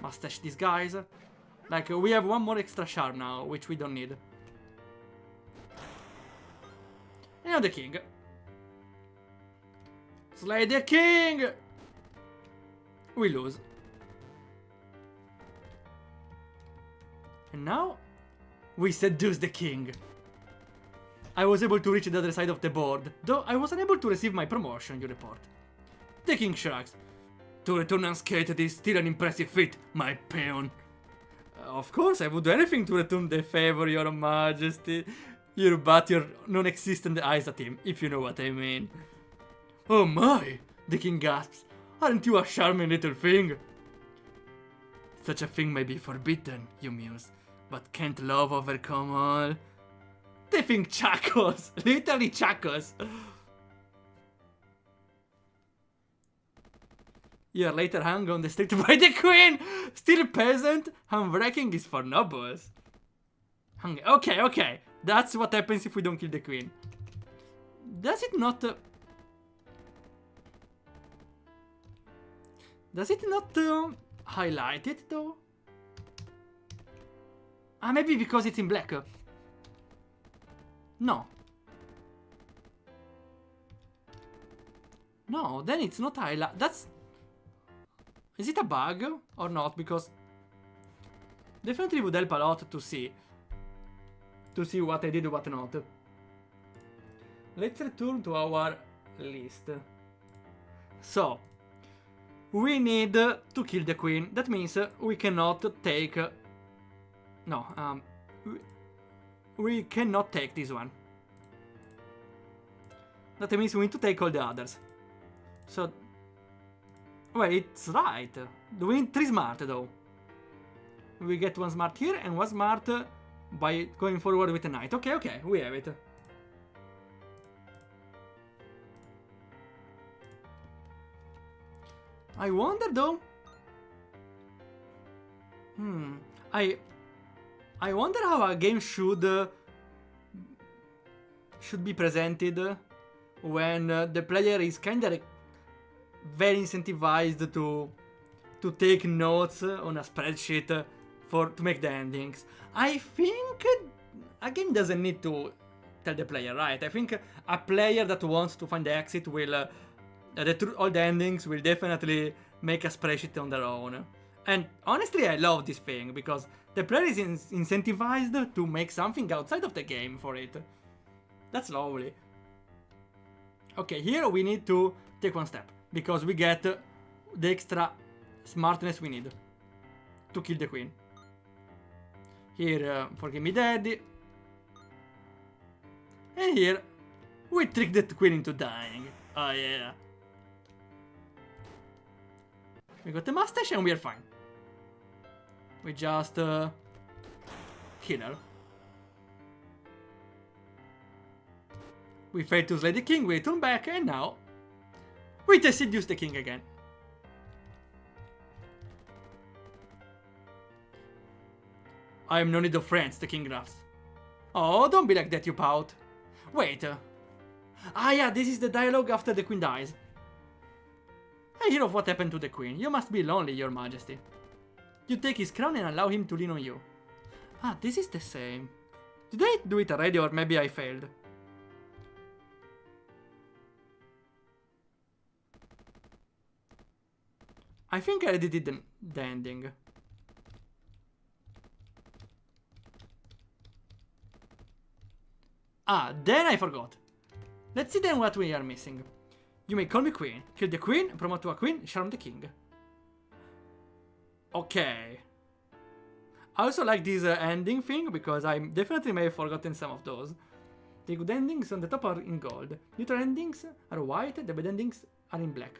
Mustache disguise. Like, we have 1 more extra charm now, which we don't need. And now the king. Slay the king! We lose. And now, we seduce the king. I was able to reach the other side of the board, though I was unable to receive my promotion, you report. The king shrugs. To return unscathed is still an impressive feat, my peon. Of course, I would do anything to return the favor, your majesty. You bat your non-existent eyes at him, if you know what I mean. Oh my, the king gasps. Aren't you a charming little thing? Such a thing may be forbidden, you muse. But can't love overcome all? The thing chuckles, literally chuckles. Year later hung on the street by the queen! Still a peasant, handbraking is for nobles. Okay. That's what happens if we don't kill the queen. Does it not... Does it not highlight it though? Ah, maybe because it's in black. No. No, then it's not highlight. That's... Is it a bug or not? Because definitely would help a lot to see. To see what I did and what not. Let's return to our list. So, we need to kill the queen. That means we cannot take... no, we cannot take this one. That means we need to take all the others. So... well, it's right. We need 3 smart though. We get 1 smart here and 1 smart by going forward with a knight. Okay, okay, we have it. I wonder though... I wonder how a game should be presented when the player is kinda very incentivized to take notes on a spreadsheet to make the endings. I think a game doesn't need to tell the player, right? I think a player that wants to find the exit will... all the endings will definitely make a spreadsheet on their own. And honestly, I love this thing, because the player is incentivized to make something outside of the game for it. That's lovely. Okay, here we need to take 1 step, because we get the extra smartness we need to kill the queen. Here, forgive me daddy. And here, we trick the queen into dying. Oh yeah. We got the mustache and we are fine. We just kill her. We fail to slay the king, we turn back, and now we just seduce the king again. I am no need of friends, the king laughs. Oh, don't be like that, you pout. Wait. Ah yeah, this is the dialogue after the queen dies. I hear of what happened to the queen. You must be lonely, your majesty. You take his crown and allow him to lean on you. Ah, this is the same. Did I do it already, or maybe I failed? I think I already did the ending. Ah, then I forgot. Let's see then what we are missing. You may call me queen, kill the queen, promote to a queen, charm the king. Okay. I also like this ending thing, because I definitely may have forgotten some of those. The good endings on the top are in gold. Neutral endings are white, the bad endings are in black.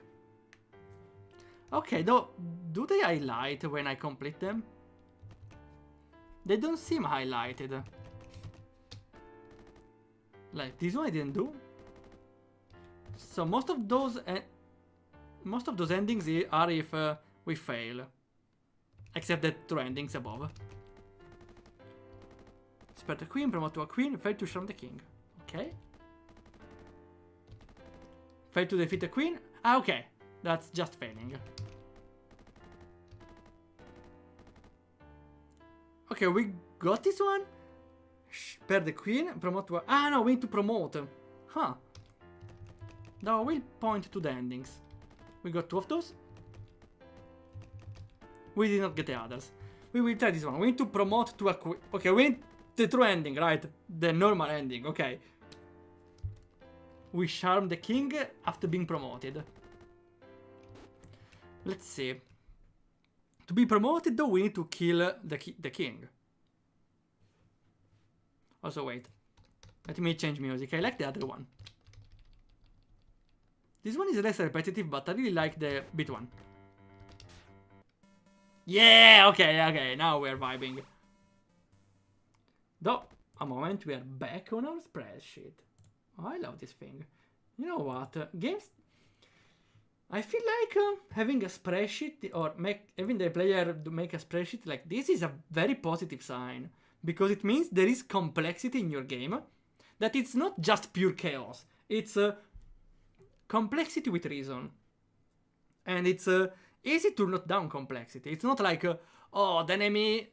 Okay, though, do they highlight when I complete them? They don't seem highlighted. Like, this one I didn't do. So most of those endings are if we fail. Except the 2 endings above. Spare the queen, promote to a queen, fail to charm the king. Okay. Fail to defeat the queen. Ah, okay. That's just failing. Okay, we got this one. Spare the queen, promote to a... ah, no, we need to promote. Huh. Now we'll point to the endings. We got 2 of those. We did not get the others. We will try this one. We need to promote to a queen. Okay, we need the true ending, right? The normal ending, okay. We charm the king after being promoted. Let's see. To be promoted though, we need to kill the king. Also, wait. Let me change music. I like the other one. This one is less repetitive, but I really like the beat one. Yeah, okay, okay, now we're vibing. Though, a moment, we are back on our spreadsheet. Oh, I love this thing. You know what? Games... I feel like having a spreadsheet, or having the player make a spreadsheet like this is a very positive sign. Because it means there is complexity in your game. That it's not just pure chaos. It's complexity with reason. And it's easy to note down complexity. It's not like, oh, the enemy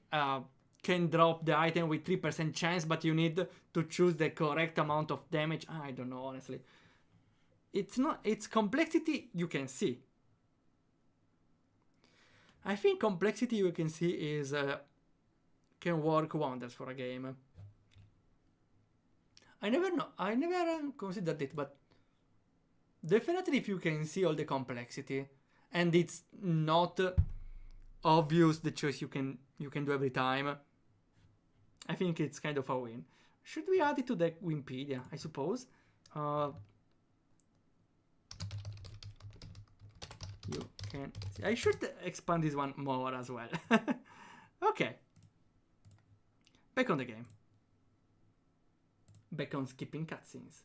can drop the item with 3% chance, but you need to choose the correct amount of damage. I don't know, honestly. It's not, it's complexity you can see. I think complexity you can see is, can work wonders for a game. I never considered it, but definitely if you can see all the complexity and it's not obvious the choice you can do every time. I think it's kind of a win. Should we add it to the Wikipedia? I suppose. You can see. I should expand this one more as well. Okay. Back on the game. Back on skipping cutscenes.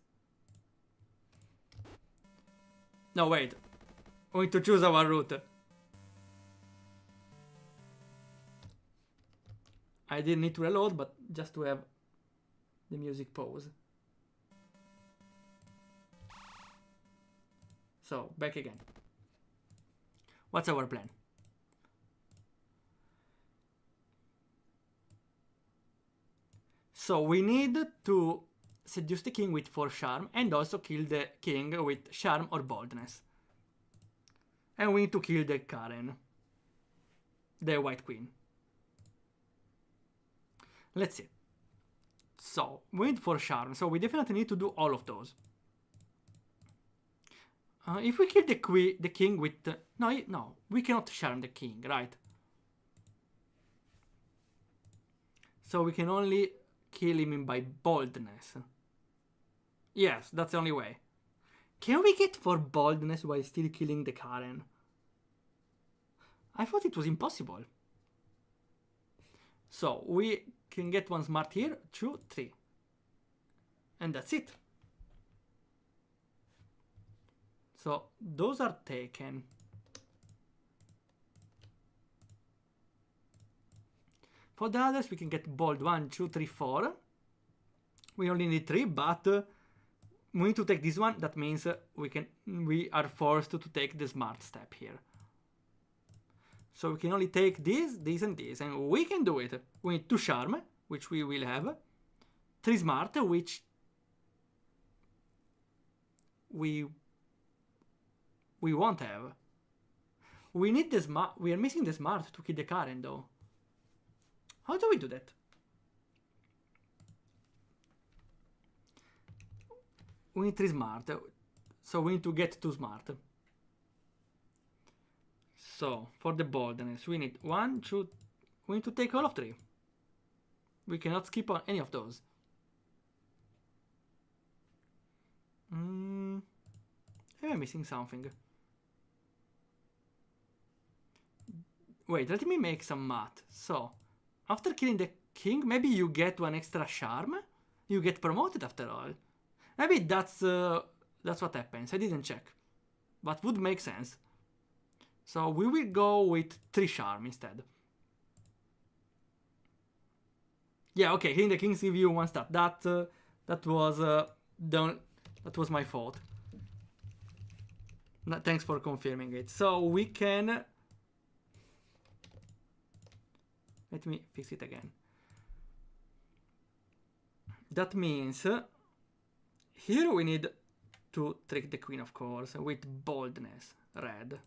No, wait. We need to choose our route. I didn't need to reload, but just to have the music pause. So, back again. What's our plan? So, we need to seduce the king with 4 charm and also kill the king with charm or boldness. And we need to kill the Karen, the white queen. Let's see. So, we need 4 charm, so we definitely need to do all of those. If we kill the king with... no, we cannot charm the king, right? So we can only kill him by boldness. Yes, that's the only way. Can we get 4 boldness while still killing the Karen? I thought it was impossible. So, we can get 1 smart here, 2, 3. And that's it. So, those are taken. For the others, we can get bold 1, 2, 3, 4. We only need 3, but we need to take this one. That means we are forced to take the smart step here. So we can only take this, this, and this, and we can do it. We need 2 charm, which we will have. 3 smart, which we won't have. We need the smart. We are missing the smart to kill the Karen, though. How do we do that? We need 3 smart, so we need to get 2 smart. So, for the boldness, we need 1, 2... We need to take all of 3. We cannot skip on any of those. Am I missing something? Wait, let me make some math. So, after killing the king, maybe you get 1 extra charm? You get promoted after all. Maybe that's what happens. I didn't check. But would make sense. So we will go with 3 charm instead. Yeah, okay, hitting the king's give you 1 stat. That was my fault. Thanks for confirming it. So we can... Let me fix it again. That means here we need to trick the queen, of course, with boldness, red.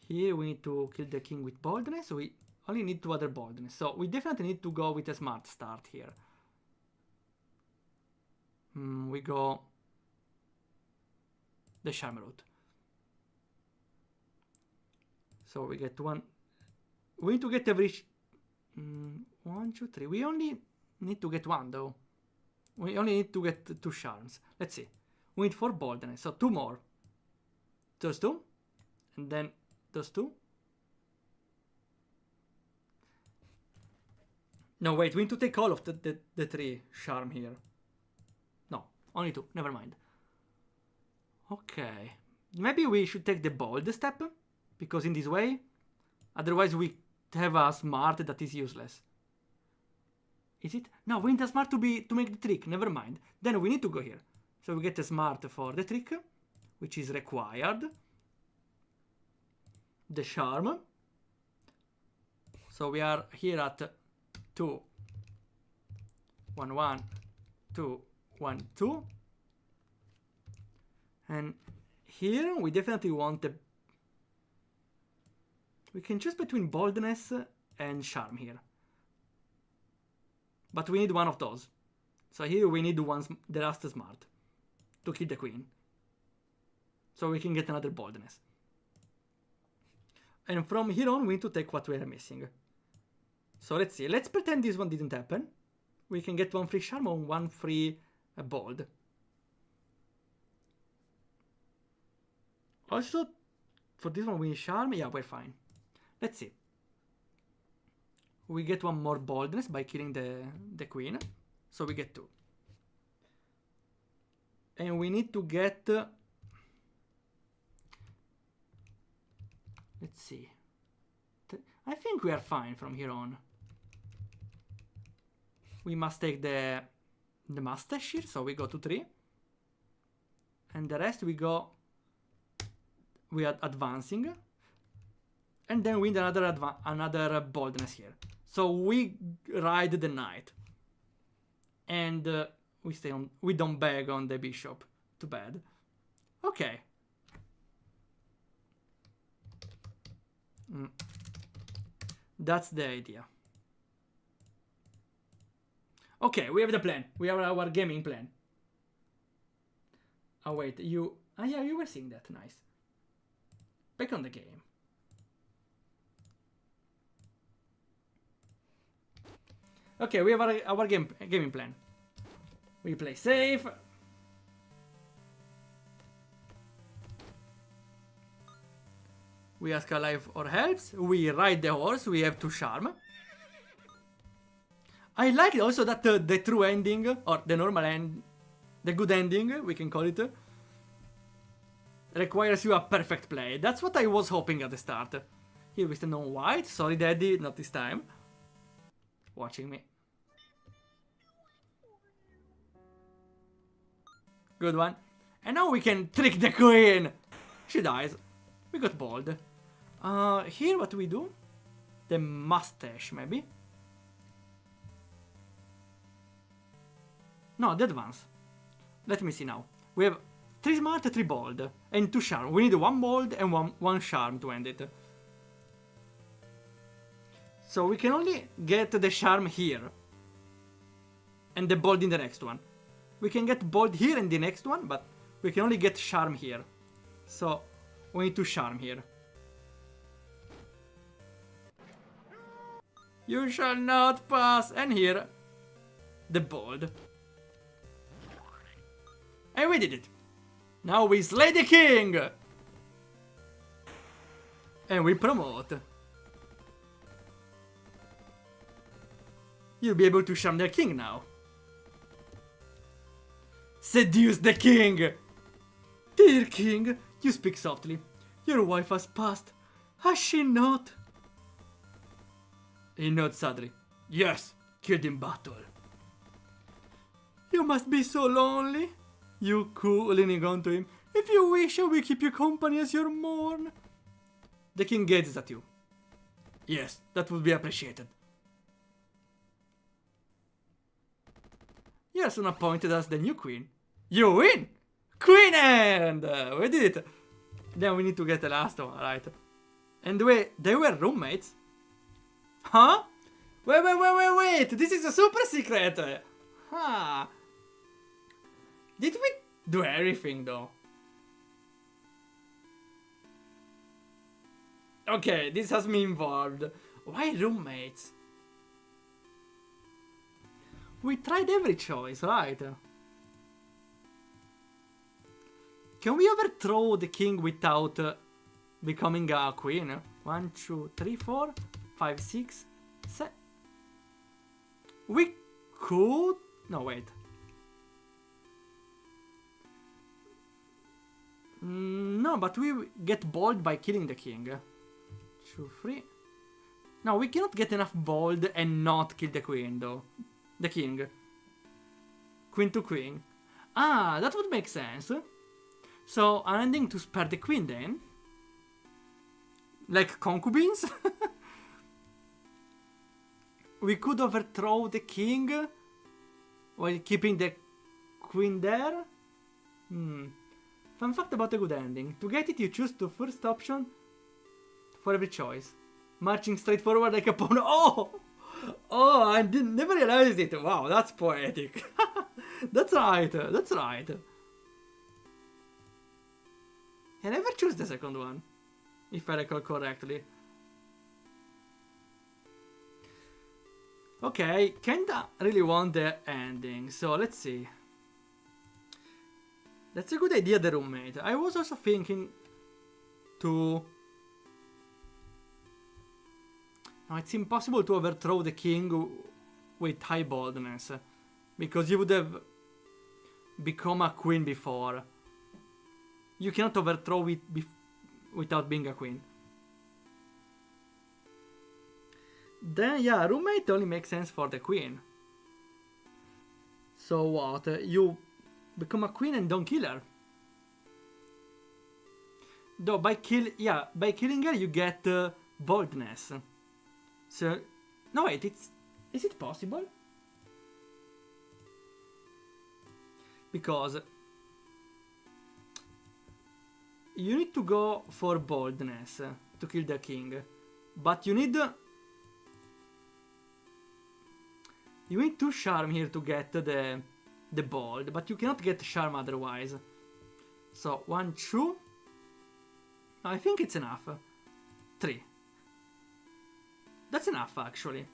Here we need to kill the king with boldness, so we only need 2 other boldness. So we definitely need to go with a smart start here. We go the charm route. So we get 1. We need to get every 1, 2, 3. We only need to get 1 though. We only need to get 2 charms. Let's see. We need 4 boldness, so 2 more. Those 2, and then those 2. No, wait, we need to take all of the 3 charm here. No, only 2, never mind. Okay, maybe we should take the bold step, because in this way, otherwise we have a smart that is useless. Is it? No, we need a smart to make the trick, never mind. Then we need to go here. So we get a smart for the trick, which is required. The charm. So we are here at 2, 1, 1, 2, 1, 2. And here we definitely want the... We can choose between boldness and charm here. But we need 1 of those. So here we need the last smart to kill the queen. So we can get another boldness. And from here on, we need to take what we are missing. So let's see. Let's pretend this one didn't happen. We can get 1 free charm or 1 free bold. Also, for this one we need charm. Yeah, we're fine. Let's see. We get 1 more boldness by killing the queen. So we get 2. And we need to get... let's see. I think we are fine from here on. We must take the mustache here, so we go to 3. And the rest we go... we are advancing. And then we need another boldness here. So we ride the knight. And we stay on... we don't beg on the bishop. Too bad. Okay. That's the idea. Okay, we have the plan. We have our gaming plan. Oh wait, you... ah yeah, you were seeing that. Nice. Back on the game. Okay, we have our gaming plan. We play safe. We ask alive or helps. We ride the horse. We have 2 charm. I like also that the true ending, or the normal end, the good ending, we can call it, requires you a perfect play. That's what I was hoping at the start. Here we stand on white. Sorry, daddy, not this time. Watching me. Good one. And now we can trick the queen. She dies. We got bold. Here what we do? The mustache, maybe? No, the advance. Let me see now. We have 3 smart, 3 bold, and 2 charm. We need 1 bold and one charm to end it. So we can only get the charm here. And the bold in the next one. We can get bold here in the next one, but we can only get charm here. So we need 2 charm here. You shall not pass. And here, the bold. And we did it. Now we slay the king. And we promote. You'll be able to charm the king now. Seduce the king. Dear king, you speak softly. Your wife has passed. Has she not? He nods sadly. Yes, killed in battle. You must be so lonely. You coo, leaning onto him. If you wish, I will keep you company as you mourn. The king gazes at you. Yes, that would be appreciated. You are soon appointed as the new queen. You win! Queen end! We did it. Then we need to get the last one, right? And wait, they were roommates? Huh? Wait! This is a super secret! Huh? Did we do everything though? Okay, this has me involved. Why roommates? We tried every choice, right? Can we overthrow the king without becoming a queen? 1, 2, 3, 4, 5, 6, 7. We could... no, wait. No, but we get bold by killing the king. 2, 3. No, we cannot get enough bold and not kill the queen, though. The king. Queen to queen. Ah, that would make sense. So, an ending to spare the queen then? Like concubines? We could overthrow the king while keeping the queen there? Fun fact about a good ending. To get it, you choose the first option for every choice. Marching straight forward like a pawn. Oh! Oh, I never realized it. Wow, that's poetic. That's right, that's right. I never choose the second one, if I recall correctly. Okay, kinda really want the ending, so let's see. That's a good idea, the roommate. I was also thinking to... No, it's impossible to overthrow the king with high boldness, because you would have become a queen before. You cannot overthrow it without being a queen. Then, yeah, roommate only makes sense for the queen. So what? You become a queen and don't kill her. Though by killing her you get boldness. So, no wait, is it possible? Because you need to go for boldness to kill the king, but you need two charm here to get the bold, but you cannot get charm otherwise. So 1, 2. I think it's enough. 3. That's enough actually.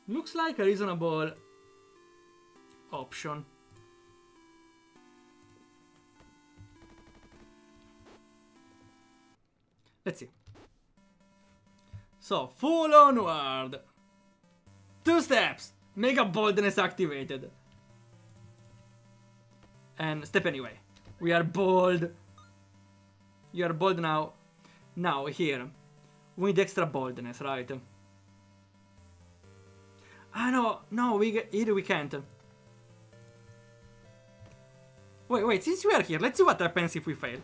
Looks like a reasonable option. Let's see. So, full onward. 2 steps. Mega boldness activated. And step anyway. We are bold. You are bold now. Now, here. We need extra boldness, right? Ah, no, here we can't. Wait, since we are here, let's see what happens if we fail.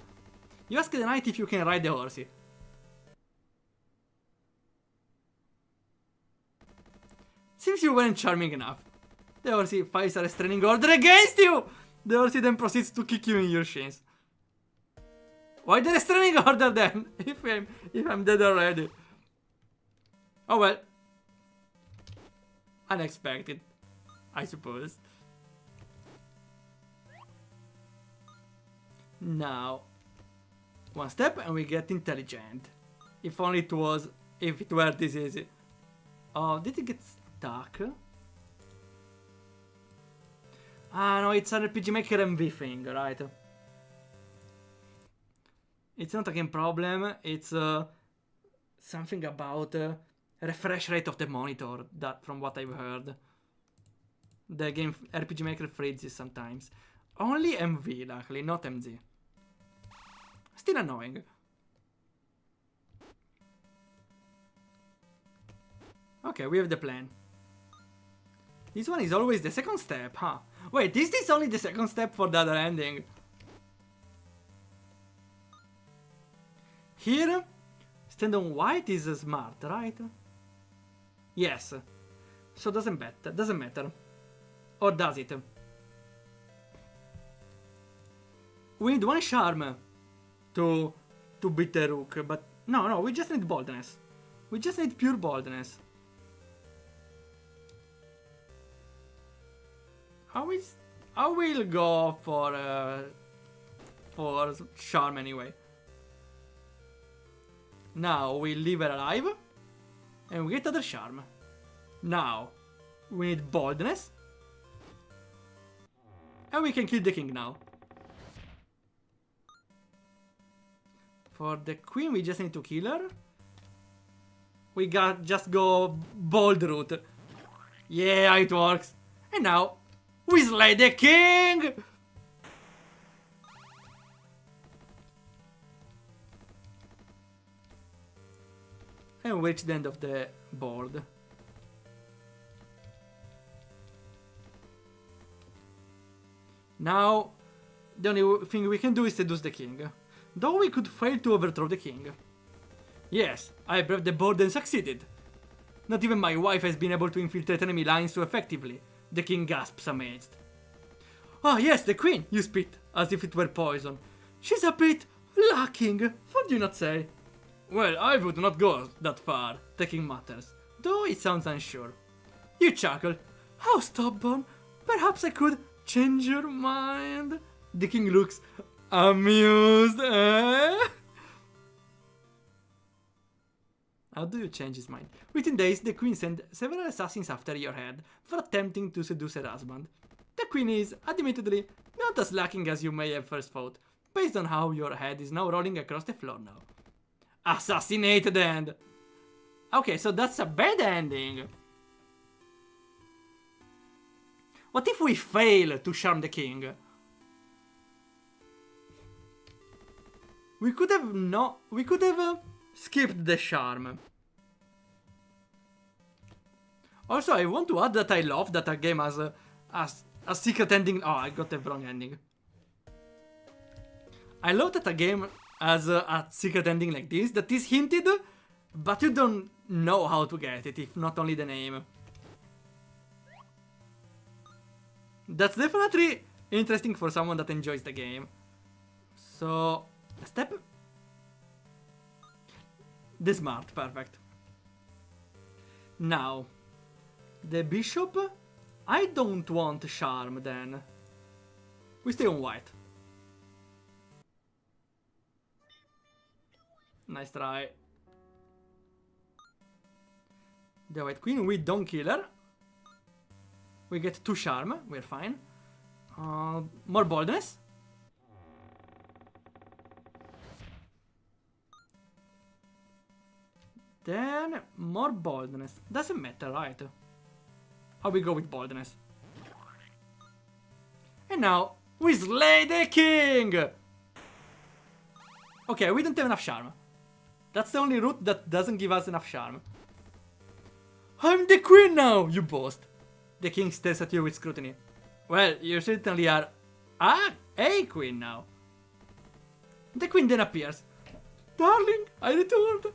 You ask the knight if you can ride the horsey. Seems you weren't charming enough. The horsey files a restraining order against you! The horsey then proceeds to kick you in your shins. Why the restraining order then? If I'm dead already. Oh well. Unexpected, I suppose. Now, 1 step and we get intelligent. If only it were this easy. Oh, did it get stuck? Ah no, it's an RPG Maker MV thing, right? It's not a game problem, it's something about refresh rate of the monitor, that from what I've heard. The game RPG Maker freezes sometimes. Only MV, luckily, not MZ. Still annoying. Okay, we have the plan. This one is always the second step, huh? Wait, is this only the second step for the other ending? Here, stand on white is smart, right? Yes. So doesn't matter. Or does it? We need 1 charm to beat the rook, but no, we just need boldness. We just need pure boldness. I will go for charm anyway. Now we leave her alive, and we get other charm. Now we need boldness, and we can kill the king now. For the queen, we just need to kill her. We just go bold route. Yeah, it works. And now we slay the king! And we reach the end of the board. Now, the only thing we can do is seduce the king. Though we could fail to overthrow the king. Yes, I braved the board and succeeded. Not even my wife has been able to infiltrate enemy lines so effectively. The king gasps amazed. Ah yes, the queen, you spit, as if it were poison. She's a bit lacking, would you not say? Well, I would not go that far, the king mutters, though he sounds unsure. You chuckle. How stubborn. Perhaps I could change your mind. The king looks Amused, eh? How do you change his mind? Within days, the queen sent several assassins after your head for attempting to seduce her husband. The queen is, admittedly, not as lacking as you may have first thought, based on how your head is now rolling across the floor now. Assassinated end! Okay, so that's a bad ending. What if we fail to charm the king? We could have skipped the charm. Also, I want to add that I love that a game has a secret ending. Oh, I got the wrong ending. I love that a game has a secret ending like this that is hinted, but you don't know how to get it, if not only the name. That's definitely interesting for someone that enjoys the game. So, step... The smart, perfect. Now, the bishop... I don't want charm then. We stay on white. Nice try. The white queen, we don't kill her. We get 2 charm, we're fine. More boldness. Then more boldness. Doesn't matter, right? How we go with boldness. And now we slay the king! Okay, we don't have enough charm. That's the only route that doesn't give us enough charm. I'm the queen now, you boast. The king stares at you with scrutiny. Well, you certainly are a queen now. The queen then appears. Darling, I returned.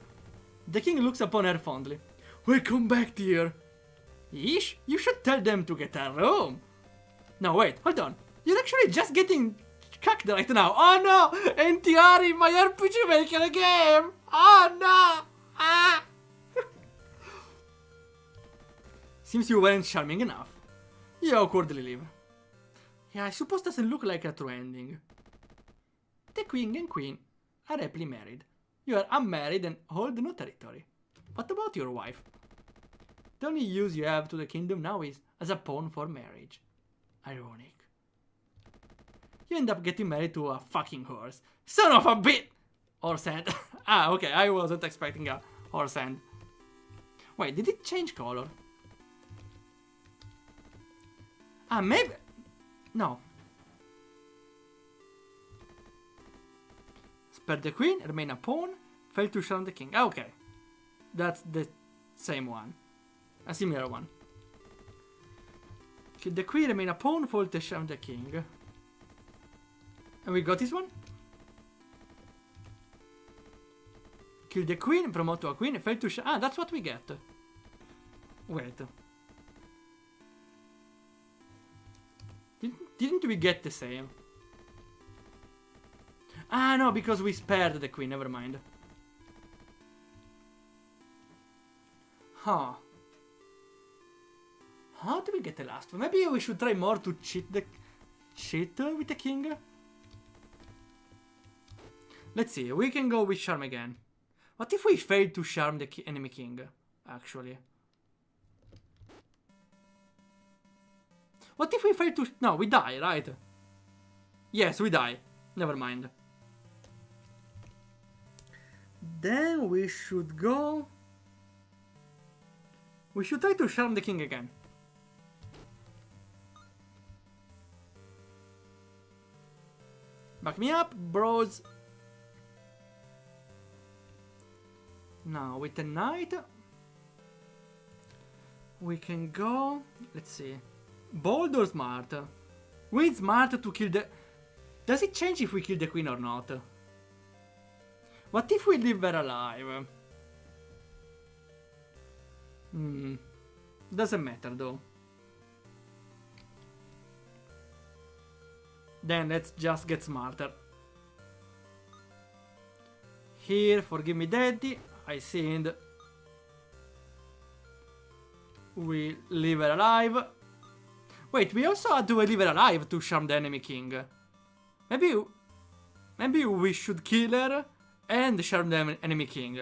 The king looks upon her fondly. Welcome back, dear. Yeesh, you should tell them to get a room. No, wait, hold on. You're actually just getting cucked right now. Oh no! NTR in my RPG Maker game! Oh no! Ah! Seems you weren't charming enough. You awkwardly leave. Yeah, I suppose doesn't look like a true ending. The king and queen are happily married. You are unmarried and hold no territory. What about your wife? The only use you have to the kingdom now is as a pawn for marriage. Ironic. You end up getting married to a fucking horse. Son of a bit! Horse hand. Ah, okay, I wasn't expecting a horse hand. Wait, did it change color? Ah, maybe... No. Spare the queen, remain a pawn, fail to charm the king. Ah, okay. That's the same one. A similar one. Kill the queen, remain a pawn, fail to charm the king. And we got this one? Kill the queen, promote to a queen, fail to charm... Ah, that's what we get. Wait. Didn't we get the same? Ah, no, because we spared the queen, never mind. Huh. How do we get the last one? Maybe we should try more to cheat with the king? Let's see, we can go with charm again. What if we fail to charm the enemy king, actually? What if we fail to... No, we die, right? Yes, we die. Never mind. Then we should go... We should try to charm the king again. Back me up, bros. Now, with the knight... We can go... Let's see... Bold or smart? We need smart to kill the... Does it change if we kill the queen or not? What if we leave her alive? Doesn't matter though. Then let's just get smarter. Here, forgive me daddy, I sinned. We leave her alive. Wait, we also had to leave her alive to charm the enemy king. Maybe... Maybe we should kill her and charm the enemy king.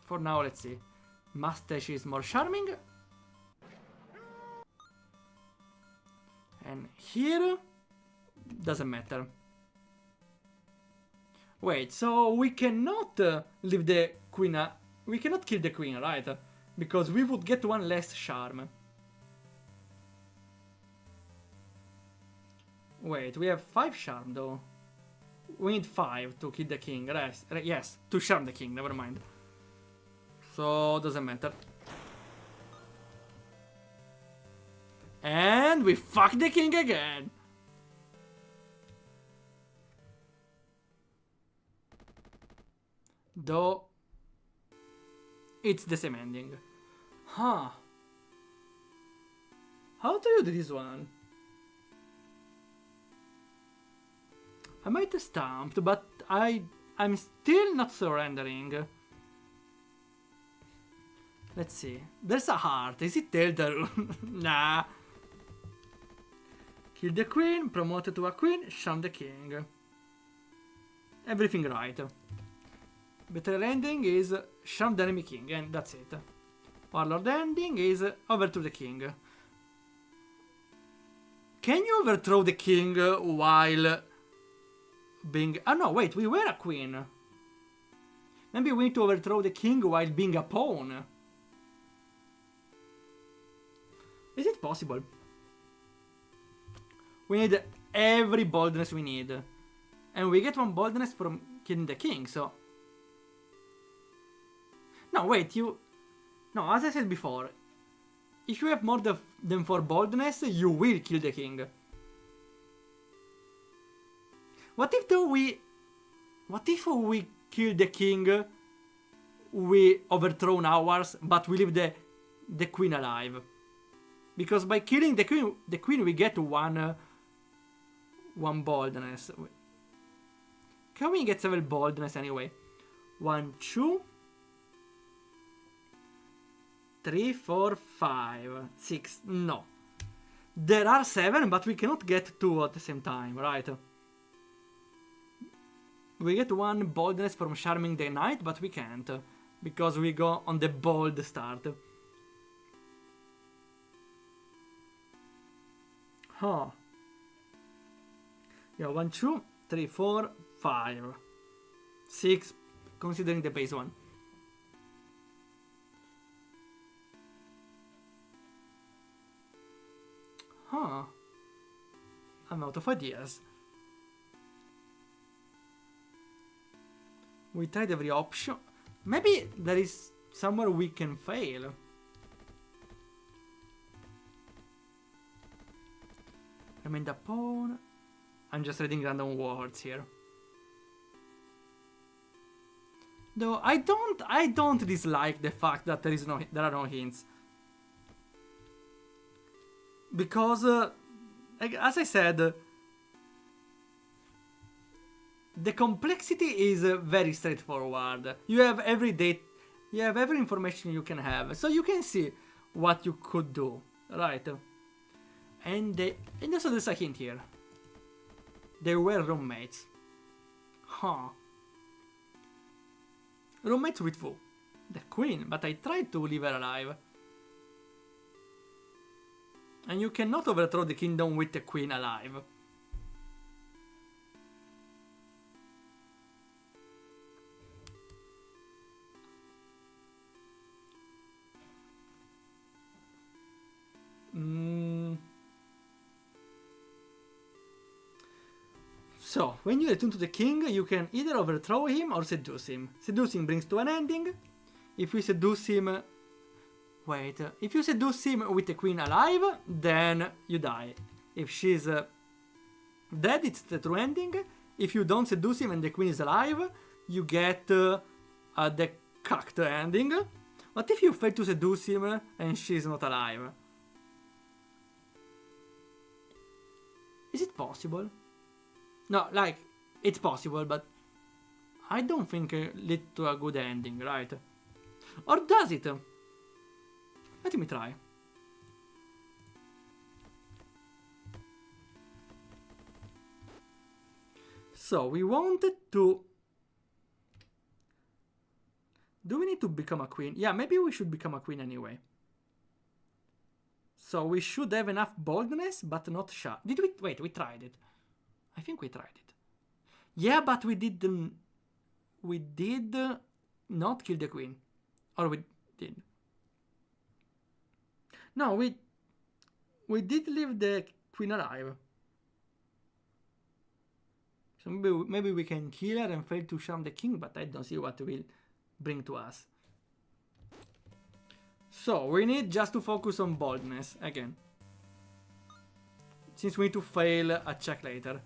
For now, let's see. Mustache is more charming. And here, doesn't matter. Wait, so we cannot leave the queen. We cannot kill the queen, right? Because we would get one less charm. Wait, we have 5 charm though. We need 5 to kill the king. Yes, to charm the king, never mind. So, doesn't matter. And we fuck the king again. Though, it's the same ending. Huh. How do you do this one? I might have stamped, but I'm still not surrendering. Let's see. There's a heart. Is it Deltarune? Nah. Kill the queen, promote to a queen, charm the king. Everything right. Better ending is charm the enemy king, and that's it. Warlord ending is overthrow the king. Can you overthrow the king while being... Oh no, wait, we were a queen. Maybe we need to overthrow the king while being a pawn. Is it possible? We need every boldness we need. And we get 1 boldness from killing the king, so... No, wait, you... No, as I said before, if you have more than 4 boldness, you will kill the king. What if though we... What if we kill the king, we overthrow ours, but we leave the queen alive? Because by killing the queen we get one boldness. Can we get 7 boldness anyway? 1, 2... 3, 4, 5, 6, no. There are 7, but we cannot get 2 at the same time, right? We get 1 boldness from charming the knight, but we can't. Because we go on the bold start. Huh. Yeah, 1, 2, 3, 4, 5. 6, considering the base one. Huh. I'm out of ideas. We tried every option. Maybe there is somewhere we can fail. Remain the pawn. I'm just reading random words here. Though I don't dislike the fact that there are no hints. Because, as I said, the complexity is very straightforward. You have every information you can have, so you can see what you could do, right? And also there's a hint here. They were roommates. Huh. Roommates with who? The queen, but I tried to leave her alive. And you cannot overthrow the kingdom with the queen alive. So, when you return to the king, you can either overthrow him or seduce him. Seducing brings to an ending. If you seduce him... Wait, if you seduce him with the queen alive, then you die. If she's dead, it's the true ending. If you don't seduce him and the queen is alive, you get the cucked ending. What if you fail to seduce him and she's not alive? Is it possible? No, like, it's possible, but I don't think it leads to a good ending, right? Or does it? Let me try. So, we wanted to... Do we need to become a queen? Yeah, maybe we should become a queen anyway. So, we should have enough boldness, but not sharp. Did we... Wait, we tried it. I think we tried it. Yeah, but we didn't... We did not kill the queen. Or we did. No, we did leave the queen alive. So maybe we can kill her and fail to charm the king, but I don't see what it will bring to us. So, we need just to focus on boldness again. Since we need to fail a check later.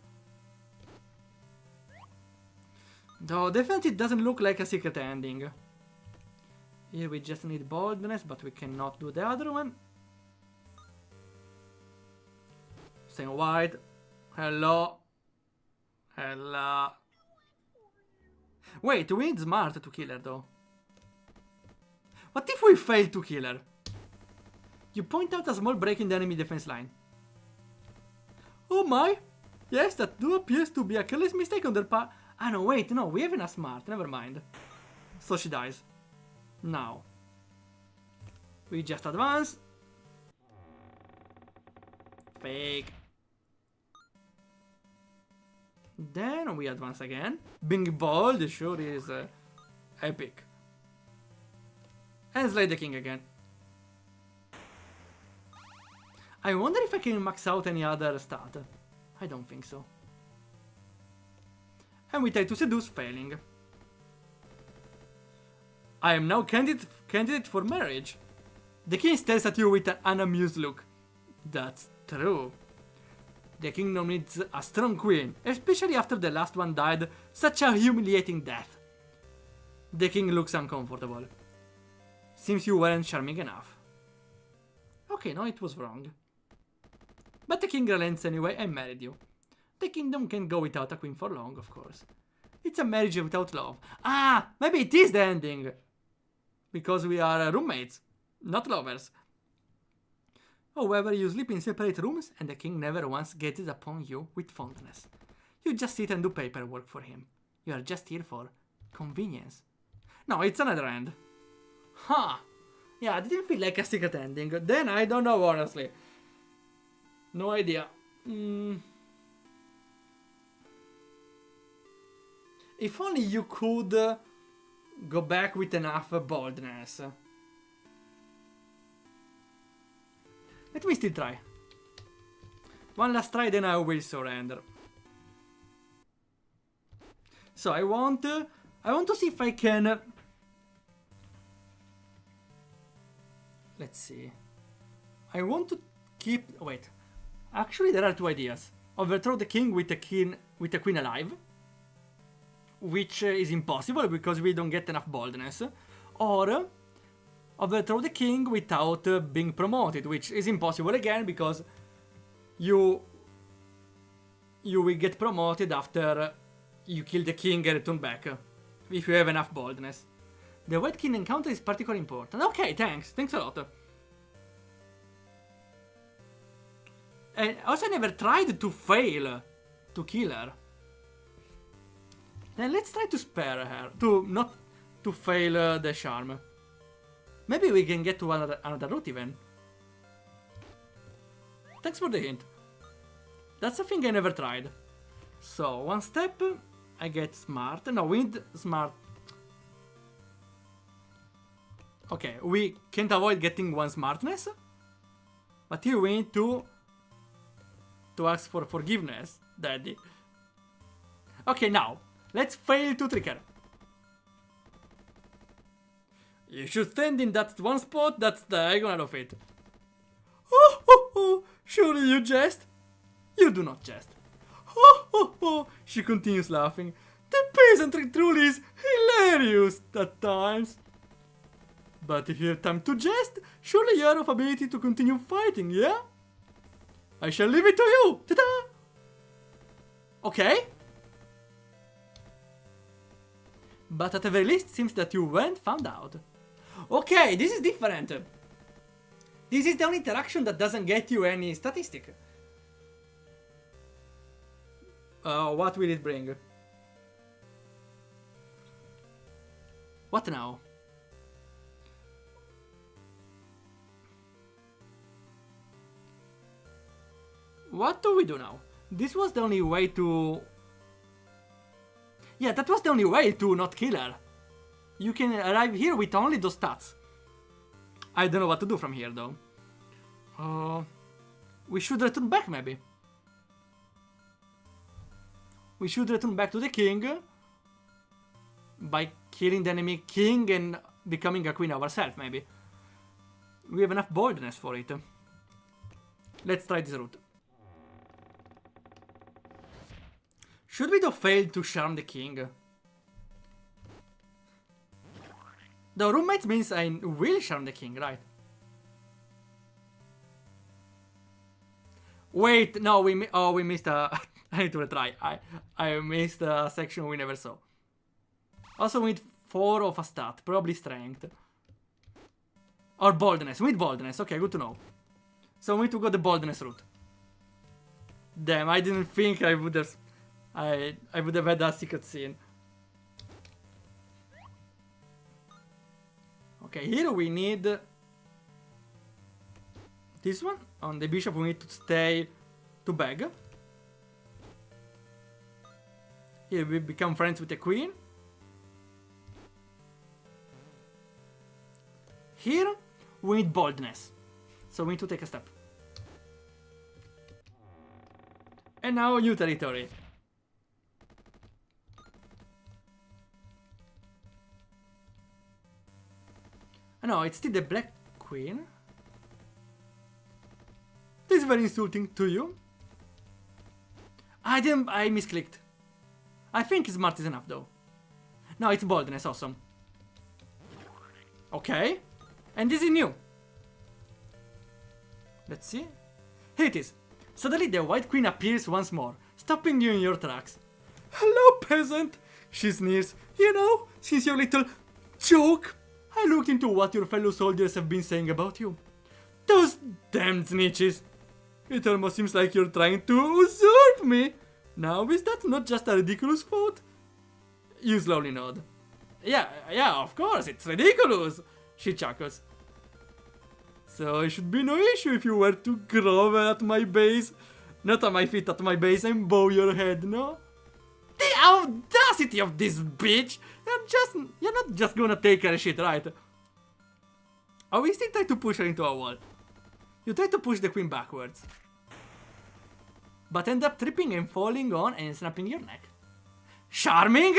Though definitely it doesn't look like a secret ending. Here we just need boldness, but we cannot do the other one. Staying white. Hello. Hello. Wait, we need smart to kill her though. What if we fail to kill her? You point out a small break in the enemy defense line. Oh my! Yes, that do appears to be a careless mistake on their part. Ah no, wait, no, we have enough smart, never mind. So she dies. Now. We just advance. Fake. Then we advance again. Being bold sure is epic. And slay the king again. I wonder if I can max out any other stat. I don't think so. And we try to seduce, failing. I am now candidate for marriage. The king stares at you with an unamused look. That's true. The kingdom needs a strong queen, especially after the last one died such a humiliating death. The king looks uncomfortable. Seems you weren't charming enough. Okay, no, it was wrong. But the king relents anyway and married you. The kingdom can go without a queen for long, of course. It's a marriage without love. Ah, maybe it is the ending. Because we are roommates, not lovers. However, you sleep in separate rooms and the king never once gazes upon you with fondness. You just sit and do paperwork for him. You are just here for convenience. No, it's another end. Huh. Yeah, I didn't feel like a secret ending. Then I don't know, honestly. No idea. If only you could go back with enough boldness. Let me still try. One last try, then I will surrender. So I want to see if I can. Let's see. I want to keep. Wait. Actually, there are two ideas: overthrow the king with a queen alive, which is impossible because we don't get enough boldness, or overthrow the king without being promoted, which is impossible again because you will get promoted after you kill the king and return back, if you have enough boldness. The White King encounter is particularly important. Okay, thanks a lot. And also I never tried to fail to kill her. Then let's try to spare her, not to fail the charm. Maybe we can get to another route even. Thanks for the hint. That's a thing I never tried. So, one step, I get smart. No, we need smart. Okay, we can't avoid getting one smartness. But here we need to ask for forgiveness, daddy. Okay, now, let's fail to trick her. You should stand in that one spot that's diagonal of it. Oh, oh, oh, surely you jest? You do not jest. Oh, oh, oh, she continues laughing. The peasantry truly is hilarious at times. But if you have time to jest, surely you are of ability to continue fighting, yeah? I shall leave it to you. Ta-da! Okay. But at the very least, it seems that you weren't found out. Okay, this is different. This is the only interaction that doesn't get you any statistic. What will it bring? What now? What do we do now? This was the only way to... Yeah, that was the only way to not kill her. You can arrive here with only those stats. I don't know what to do from here, though. We should return back, maybe. We should return back to the king by killing the enemy king and becoming a queen ourselves, maybe. We have enough boldness for it. Let's try this route. Should we though fail to charm the king? The roommates means I will charm the king, right? Wait, no, we missed a... I need to retry. I missed a section we never saw. Also, we need 4 of a stat, probably strength. Or boldness, we need boldness, okay, good to know. So we need to go the boldness route. Damn, I didn't think I would have... I would have had a secret scene. Okay, here we need... this one. On the bishop we need to stay to beg. Here we become friends with the queen. Here we need boldness. So we need to take a step. And now new territory. No, it's still the black queen. This is very insulting to you. I misclicked. I think smart is enough though. No, it's boldness, awesome. Okay. And this is new. Let's see. Here it is. Suddenly the white queen appears once more, stopping you in your tracks. Hello, peasant, she sneers. You know, since your little joke, I looked into what your fellow soldiers have been saying about you. Those damned snitches. It almost seems like you're trying to usurp me. Now, is that not just a ridiculous thought? You slowly nod. Yeah, of course, it's ridiculous, she chuckles. So it should be no issue if you were to grovel at my base. Not at my feet, at my base, and bow your head, no? The audacity of this bitch! You're not just gonna take her shit, right? Oh, we still try to push her into a wall. You try to push the queen backwards, but end up tripping and falling on and snapping your neck. Charming?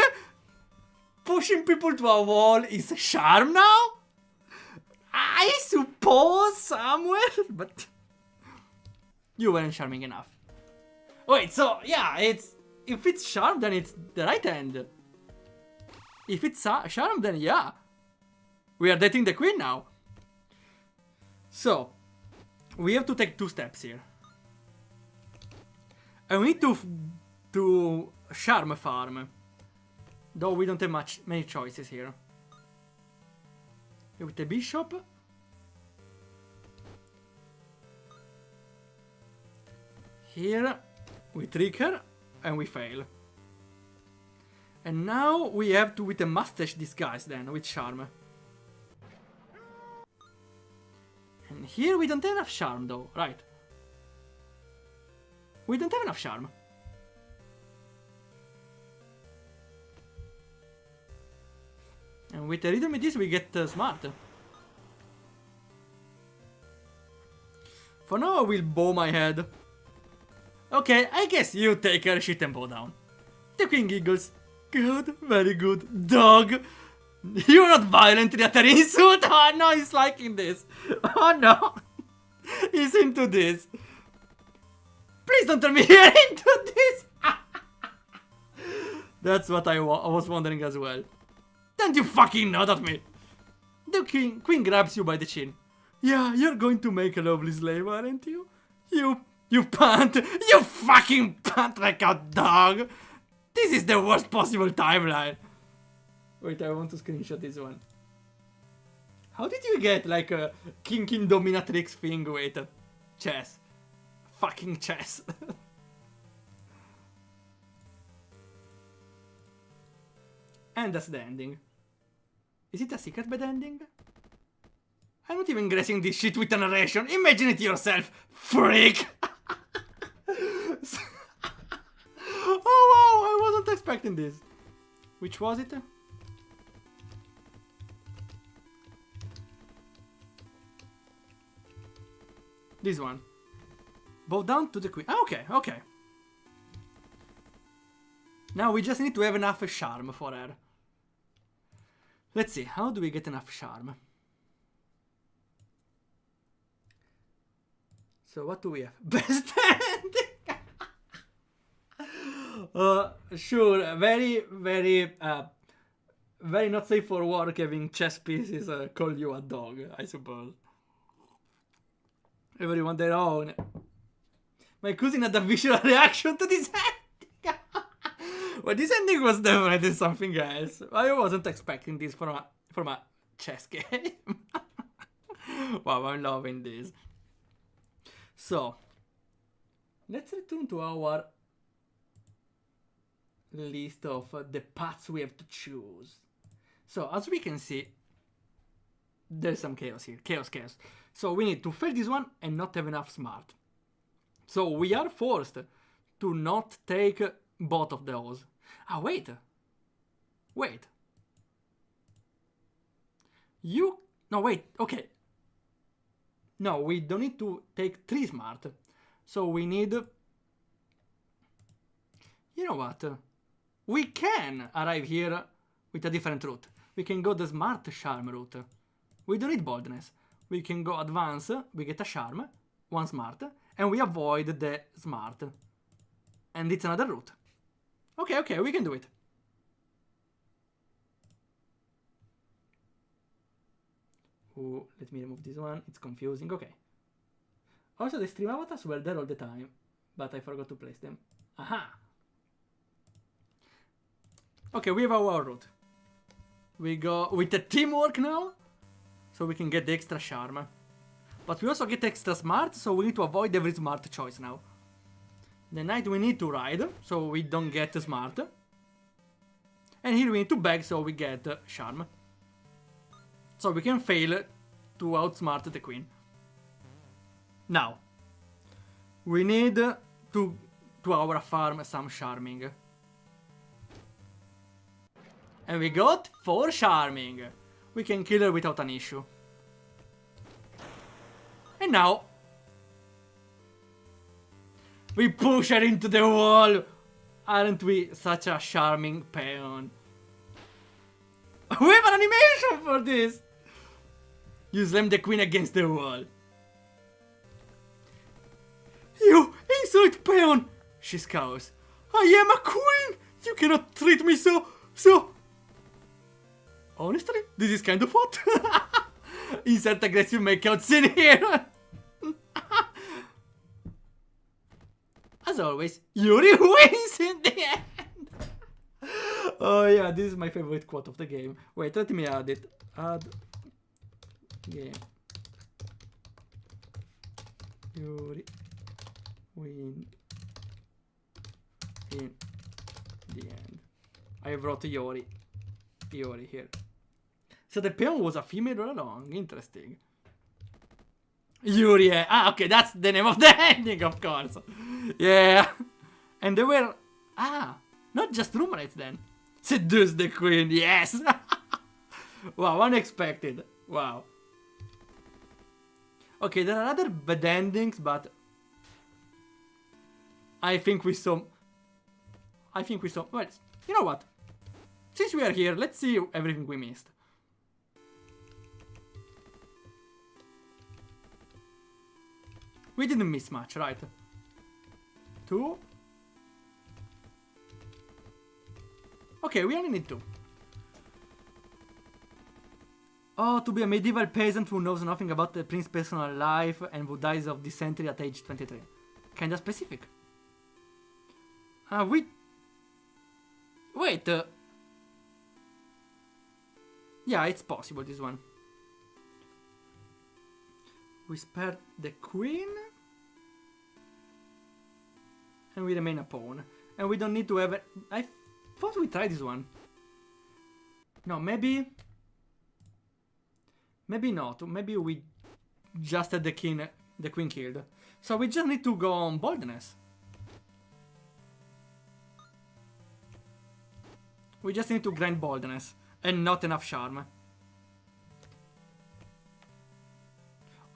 Pushing people to a wall is charm now? I suppose, Samuel, but you weren't charming enough. Wait, so yeah, if it's charm, then it's the right hand. If it's charm, then yeah, we are dating the queen now. So we have to take 2 steps here, and we need to charm farm. Though we don't have many choices here. With the bishop. Here we trick her and we fail. And now we have to with a mustache disguise then with charm. And here we don't have enough charm though, right? We don't have enough charm. And with the rhythm of this we get smart. For now I will bow my head. Okay, I guess you take her shit and bow down. The queen giggles. Good, very good. Dog! You're not violently uttering insult! Oh no, he's liking this. Oh no! He's into this. Please don't turn me here into this! That's what I was wondering as well. Don't you fucking nod at me! The queen grabs you by the chin. Yeah, you're going to make a lovely slave, aren't you? You pant! You fucking pant like a dog! This is the worst possible timeline! Wait, I want to screenshot this one. How did you get like a king dominatrix thing with chess? Fucking chess. And that's the ending. Is it a secret bad ending? I'm not even guessing this shit with a narration. Imagine it yourself, freak! Oh wow, I wasn't expecting this. Which was it? This one. Bow down to the queen. Ah, okay, okay. Now we just need to have enough charm for her. Let's see, how do we get enough charm? So what do we have? Best ending! Sure, very not safe for work having chess pieces call you a dog, I suppose. Everyone their own. My cousin had a visual reaction to this ending. Well, this ending was definitely something else. I wasn't expecting this from a chess game. Wow, I'm loving this. So, let's return to our list of the paths we have to choose. So, as we can see, there's some chaos here. Chaos. So, we need to fail this one and not have enough smart. So, we are forced to not take both of those. Ah, wait. No, wait, okay. No, we don't need to take 3 smart. So we need... You know what? We can arrive here with a different route. We can go the smart charm route. We don't need boldness. We can go advance, we get a charm, 1 smart, and we avoid the smart. And it's another route. Okay, we can do it. Oh, let me remove this one, it's confusing, okay. Also, the stream avatars were there all the time, but I forgot to place them. Aha! Okay, we have our route. We go with the teamwork now, so we can get the extra charm. But we also get extra smart, so we need to avoid every smart choice now. The knight we need to ride, so we don't get smart. And here we need to beg, so we get charm. So we can fail to outsmart the queen. Now, we need to our farm some charming. And we got 4 charming. We can kill her without an issue. And now, we push her into the wall. Aren't we such a charming peon? We have an animation for this. You slam the queen against the wall. You insolent peon, she scows. I am a queen. You cannot treat me so. Honestly, this is kind of hot. Insert aggressive makeout scene here. As always, Yuri wins in the end. Oh yeah, this is my favorite quote of the game. Wait, let me add it. Add game. Yuri win in the end. I wrote Yuri here. So the peon was a female all along. Interesting. Yuri. Ah, okay, that's the name of the ending, of course. Yeah. And they were... Ah, not just roommates then. Seduce the queen, yes. Wow, unexpected. Wow. Okay, there are other bad endings, but... I think we saw... Well, you know what? Since we are here, let's see everything we missed. We didn't miss much, right? 2. Okay, we only need 2. Oh, to be a medieval peasant who knows nothing about the prince's personal life and who dies of dysentery at age 23. Kinda specific. Wait. Yeah, it's possible, this one. We spare the queen. And we remain a pawn. And we don't need to have... I thought we tried this one. No, maybe... Maybe not. Maybe we just had the queen killed. So we just need to go on boldness. We just need to grind boldness and not enough charm.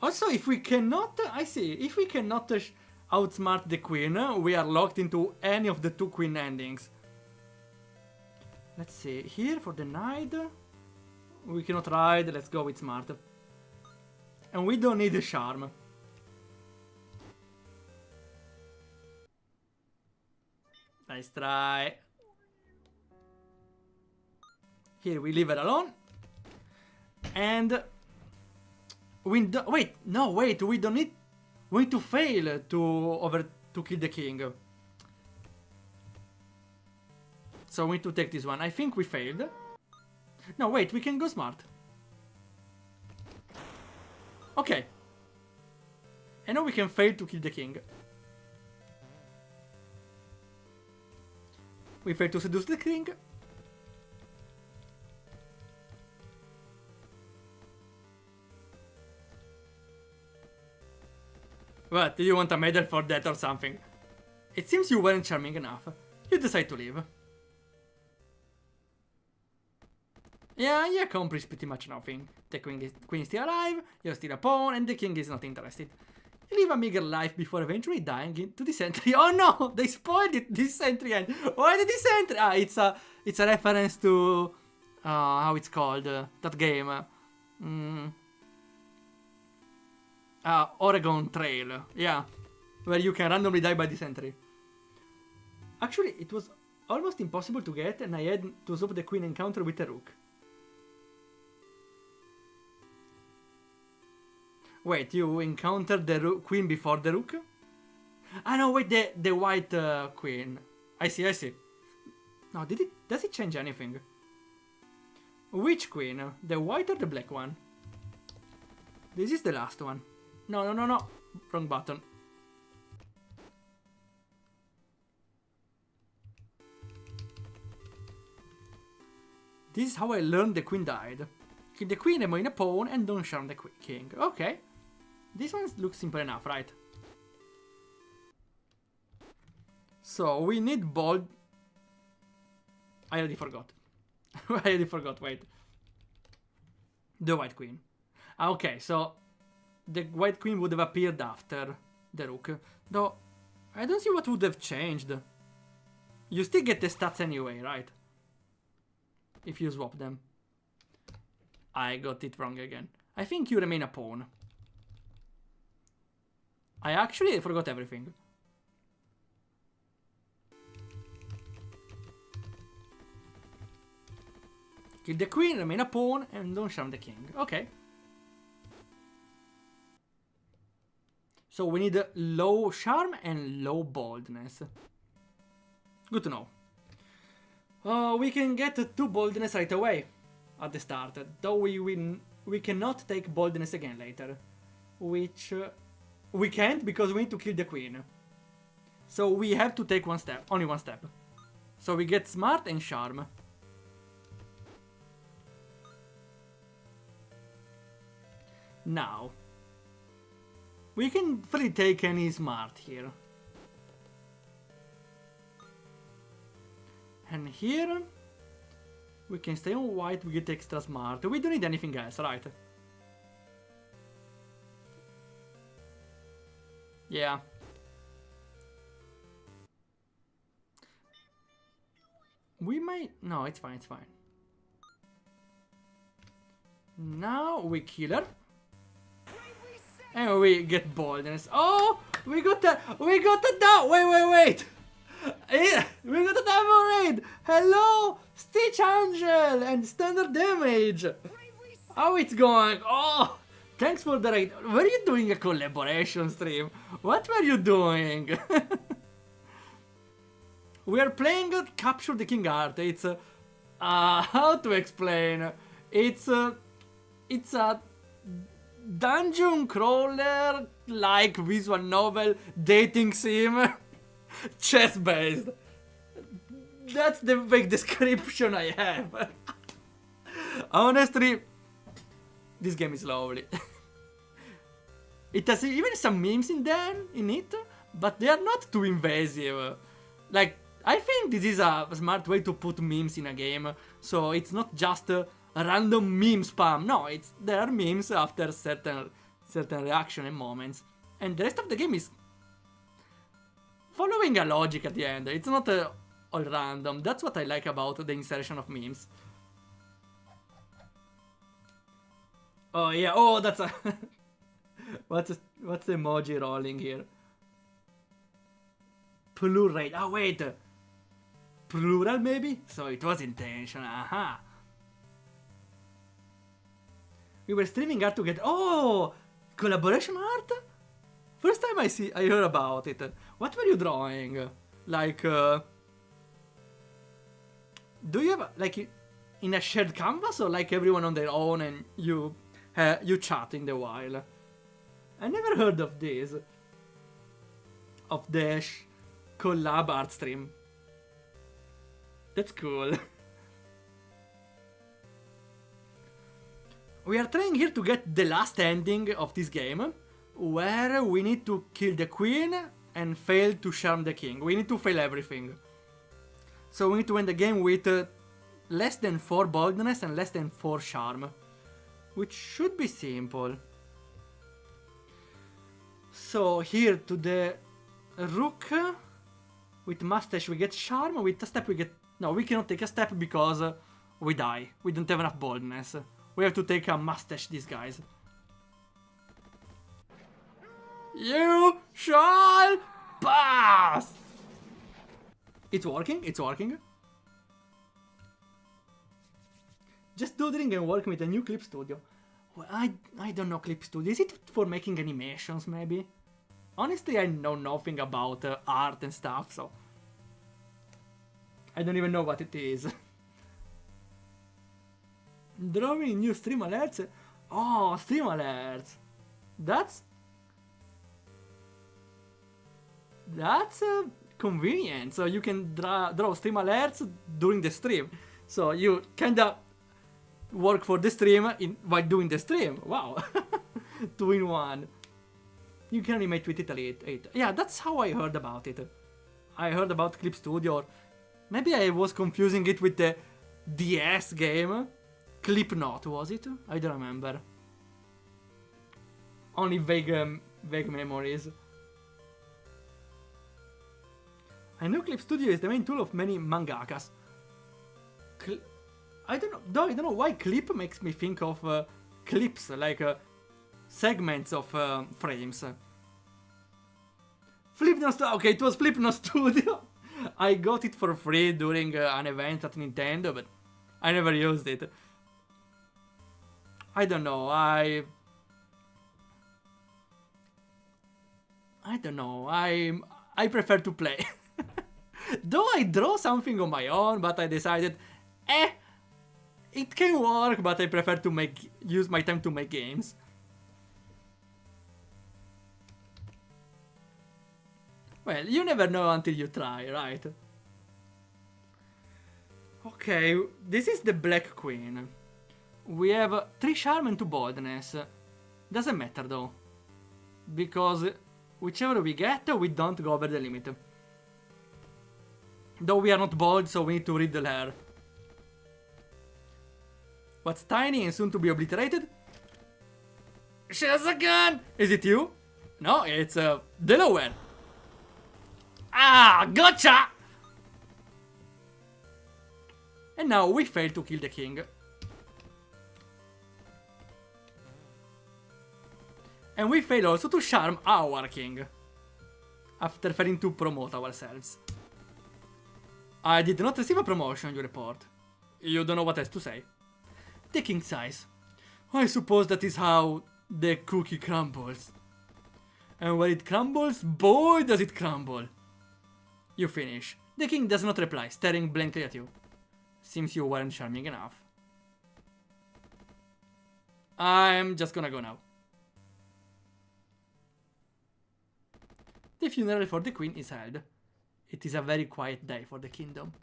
Also, if we cannot, I see, if we cannot outsmart the queen, we are locked into any of the 2 queen endings. Let's see, here for the knight, we cannot ride, let's go with smart. And we don't need the charm. Nice try. Here we leave her alone. And we wait, no, wait, we don't need. We need to fail to kill the king. So we need to take this one. I think we failed. No, wait, we can go smart. Okay. And now we can fail to kill the king. We fail to seduce the king. What, do you want a medal for that or something? It seems you weren't charming enough. You decide to leave. Yeah, you accomplish pretty much nothing. The queen is still alive, you're still a pawn, and the king is not interested. You live a meager life before eventually dying into dysentery. Oh no! They spoiled it! Dysentery end! Why the dysentery? Ah, it's a reference to... how it's called? That game. Oregon Trail. Yeah. Where you can randomly die by dysentery. Actually, it was almost impossible to get, and I had to swap the queen encounter with the rook. Wait, you encountered the queen before the rook? Ah no, wait, the white queen. I see. No, does it change anything? Which queen? The white or the black one? This is the last one. No. Wrong button. This is how I learned the queen died. Kill the queen, remain a pawn, and don't charm the king. Okay. This one looks simple enough, right? So, we need bold... I already forgot. Wait. The white queen. Okay, so... The white queen would have appeared after the rook. Though, I don't see what would have changed. You still get the stats anyway, right? If you swap them. I got it wrong again. I think you remain a pawn. I actually forgot everything. Kill the queen, remain a pawn, and don't charm the king. Okay. So we need low charm and low boldness. Good to know. We can get 2 boldness right away at the start, though we cannot take boldness again later, which we can't because we need to kill the queen. So we have to take one step, only one step. So we get smart and charm. Now we can fully take any smart here. And here we can stay on white, we get extra smart. We don't need anything else, right? Yeah. We might... No, it's fine. Now we kill her. And we get boldness. Oh! We got a down! Wait! We got a double raid! Hello! Stitch Angel and standard damage! How it's going? Oh! Thanks for the raid. Were you doing a collaboration stream? What were you doing? We are playing Capture the King Art. It's how to explain? It's a dungeon crawler like visual novel dating sim. Chess based. That's the big description I have. Honestly, This game is lovely. It has even some memes in it, but they are not too invasive. Like, I think this is a smart way to put memes in a game, so it's not just a random meme spam. No, there are memes after certain reaction and moments, and the rest of the game is following a logic at the end. It's not all random. That's what I like about the insertion of memes. Oh yeah, oh that's a what's the emoji rolling here? Plural. Oh wait, plural maybe? So it was intentional. Aha. We were streaming art together. Oh, collaboration art? First time I heard about it. What were you drawing? Like, do you have like in a shared canvas or like everyone on their own and you chat in the while? I never heard of this. Of the collab art stream. That's cool. We are trying here to get the last ending of this game, where we need to kill the queen and fail to charm the king. We need to fail everything. So we need to end the game with less than 4 boldness and less than 4 charm, which should be simple. So here to the rook, with mustache we get charm, with a step we get... No, we cannot take a step because we die. We don't have enough boldness. We have to take a mustache disguise. You shall pass! It's working, it's working. Just doodling and working with a new clip studio. Well, I don't know clip studio. Is it for making animations maybe? Honestly, I know nothing about art and stuff, so... I don't even know what it is. Drawing new stream alerts? Oh, stream alerts! That's convenient. So you can draw stream alerts during the stream. So you kinda work for the stream while doing the stream. Wow. 2 in 1. You can animate with it. Yeah, that's how I heard about it. I heard about Clip Studio. Or maybe I was confusing it with the DS game. Clip Not, was it? I don't remember. Only vague memories. I know Clip Studio is the main tool of many mangakas. I don't know why clip makes me think of clips, like segments of frames. Flipno Studio. Okay, it was Flipno Studio. I got it for free during an event at Nintendo, but I never used it. I don't know. I don't know. I prefer to play. Though I draw something on my own, but I decided, it can work, but I prefer to use my time to make games. Well, you never know until you try, right? Okay, this is the Black Queen. We have 3 charm and 2 boldness. Doesn't matter though, because whichever we get, we don't go over the limit. Though we are not bold, so we need to riddle her. What's tiny and soon to be obliterated? She has a gun! Is it you? No, it's Delaware. Ah, gotcha! And now we fail to kill the king. And we fail also to charm our king, after failing to promote ourselves. I did not receive a promotion, you report. You don't know what else to say. The king sighs. I suppose that is how the cookie crumbles. And when it crumbles, boy does it crumble. You finish. The king does not reply, staring blankly at you. Seems you weren't charming enough. I'm just gonna go now. The funeral for the queen is held. It is a very quiet day for the kingdom.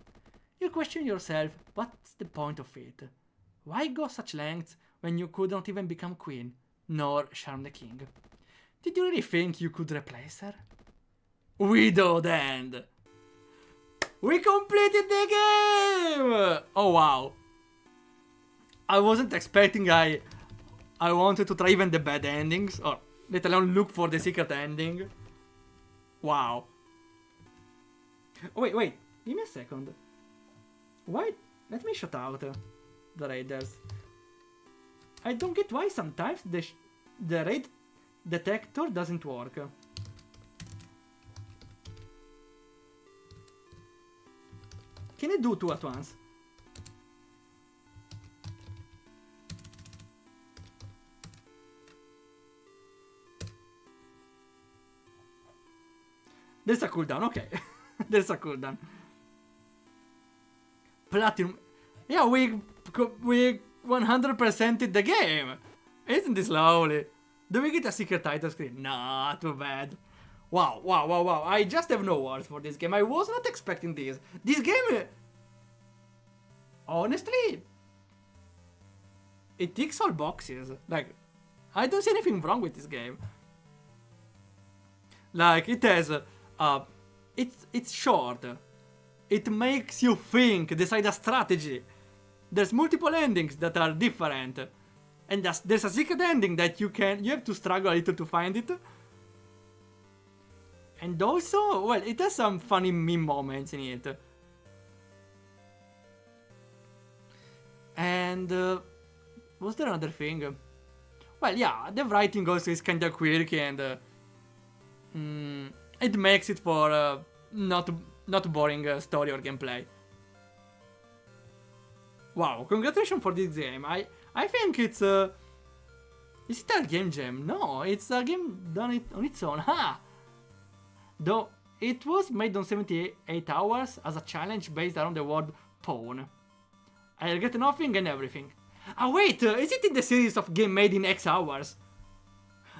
You question yourself, what's the point of it? Why go such lengths when you could not even become queen, nor charm the king? Did you really think you could replace her? Widowed End! We completed the game! Oh wow. I wasn't expecting I wanted to try even the bad endings, or let alone look for the secret ending. Wow. Oh, wait, give me a second. Why? Let me shut out the raiders. I don't get why sometimes the raid detector doesn't work. Can it do two at once? There's a cooldown, okay. There's a cooldown. Platinum. Yeah, we 100%ed the game. Isn't this lovely? Do we get a secret title screen? Nah, too bad. Wow. I just have no words for this game. I was not expecting this. This game, honestly, it ticks all boxes. Like, I don't see anything wrong with this game. Like, it has, it's short. It makes you think, decide a strategy. There's multiple endings that are different. And there's a secret ending that you have to struggle a little to find it. And also, well, it has some funny meme moments in it. And, was there another thing? Well, yeah, the writing also is kinda quirky and, it makes it for, not boring story or gameplay. Wow, congratulations for this game. I think it's is it a game jam? No, it's a game done on its own. Ha! Though it was made on 78 hours as a challenge based around the word pawn. I'll get nothing and everything. Ah wait, is it in the series of game made in X hours?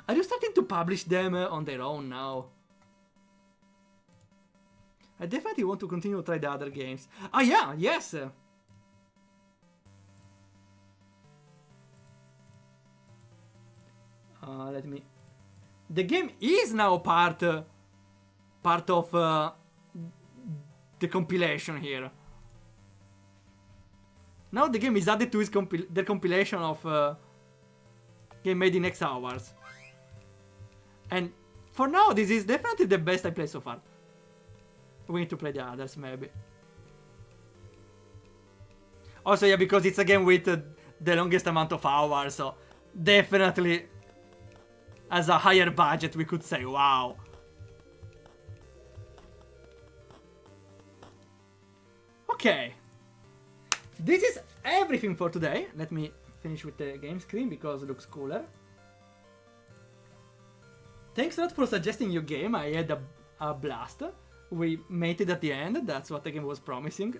Are you starting to publish them on their own now? I definitely want to continue to try the other games. Ah yeah, yes! Let me... The game is now part of the compilation here. Now the game is added to the compilation of game made in X hours. And for now, this is definitely the best I played so far. We need to play the others, maybe. Also, yeah, because it's a game with the longest amount of hours, so definitely as a higher budget, we could say, wow. Okay. This is everything for today. Let me finish with the game screen because it looks cooler. Thanks a lot for suggesting your game. I had a blast. We made it at the end. That's what the game was promising.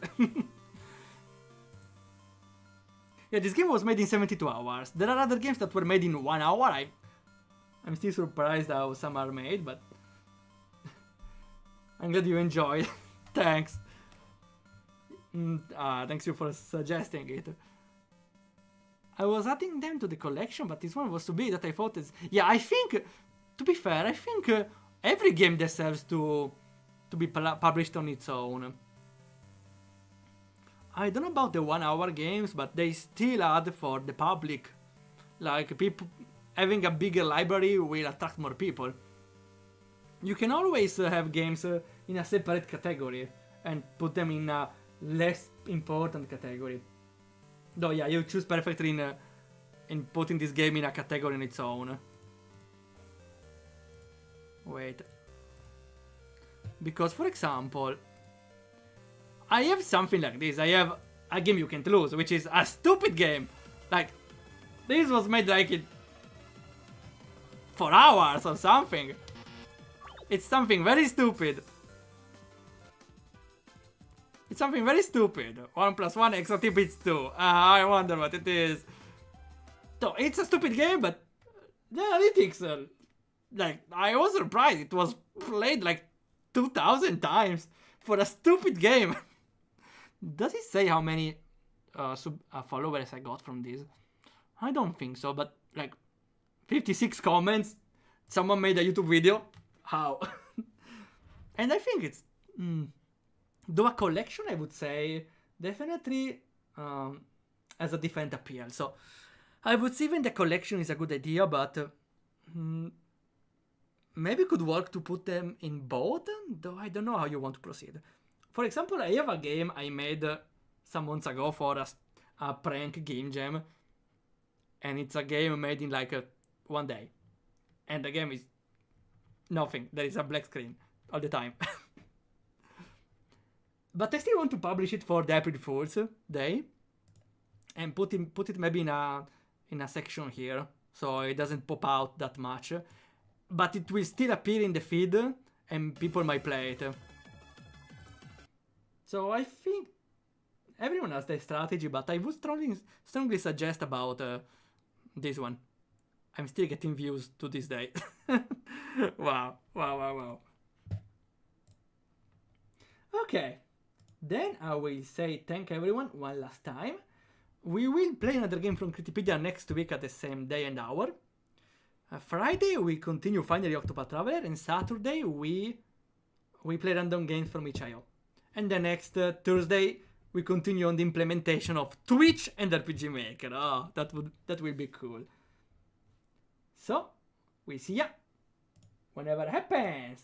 Yeah, this game was made in 72 hours. There are other games that were made in 1 hour. I'm still surprised how some are made, but I'm glad you enjoyed. Thanks. Thanks you for suggesting it. I was adding them to the collection, but this one was so big that I thought it's... Yeah, I think, to be fair, I think every game deserves to be published on its own. I don't know about the 1 hour games, but they still add for the public. Like, people... Having a bigger library will attract more people. You can always have games in a separate category and put them in a less important category. Though yeah, you choose perfectly in putting this game in a category on its own. Wait. Because for example, I have something like this. I have a game you can't lose, which is a stupid game. Like, this was made like it 4 hours or something. It's something very stupid. It's something very stupid. 1 + 1 extra tip is 2. I wonder what it is. So it's a stupid game, but the analytics are... Like, I was surprised. It was played like 2,000 times for a stupid game. Does it say how many followers I got from this. I don't think so, but like 56 comments. Someone made a YouTube video. How? And I think it's though a collection, I would say definitely has a different appeal. So I would say even the collection is a good idea, but maybe it could work to put them in both, though I don't know how you want to proceed. For example, I have a game I made some months ago for a prank game jam, and it's a game made in like 1 day, and the game is nothing. There is a black screen all the time. But I still want to publish it for the April Fool's Day, and put it maybe in a section here, so it doesn't pop out that much, but it will still appear in the feed, and people might play it. So I think everyone has their strategy, but I would strongly suggest about this one. I'm still getting views to this day. Wow. Okay, then I will say thank everyone one last time. We will play another game from Critipedia next week at the same day and hour. Friday we continue finally Octopath Traveler, and Saturday we play random games from itch.io. And the next Thursday we continue on the implementation of Twitch and RPG Maker. Oh, that will be cool. So, we'll see ya whenever it happens.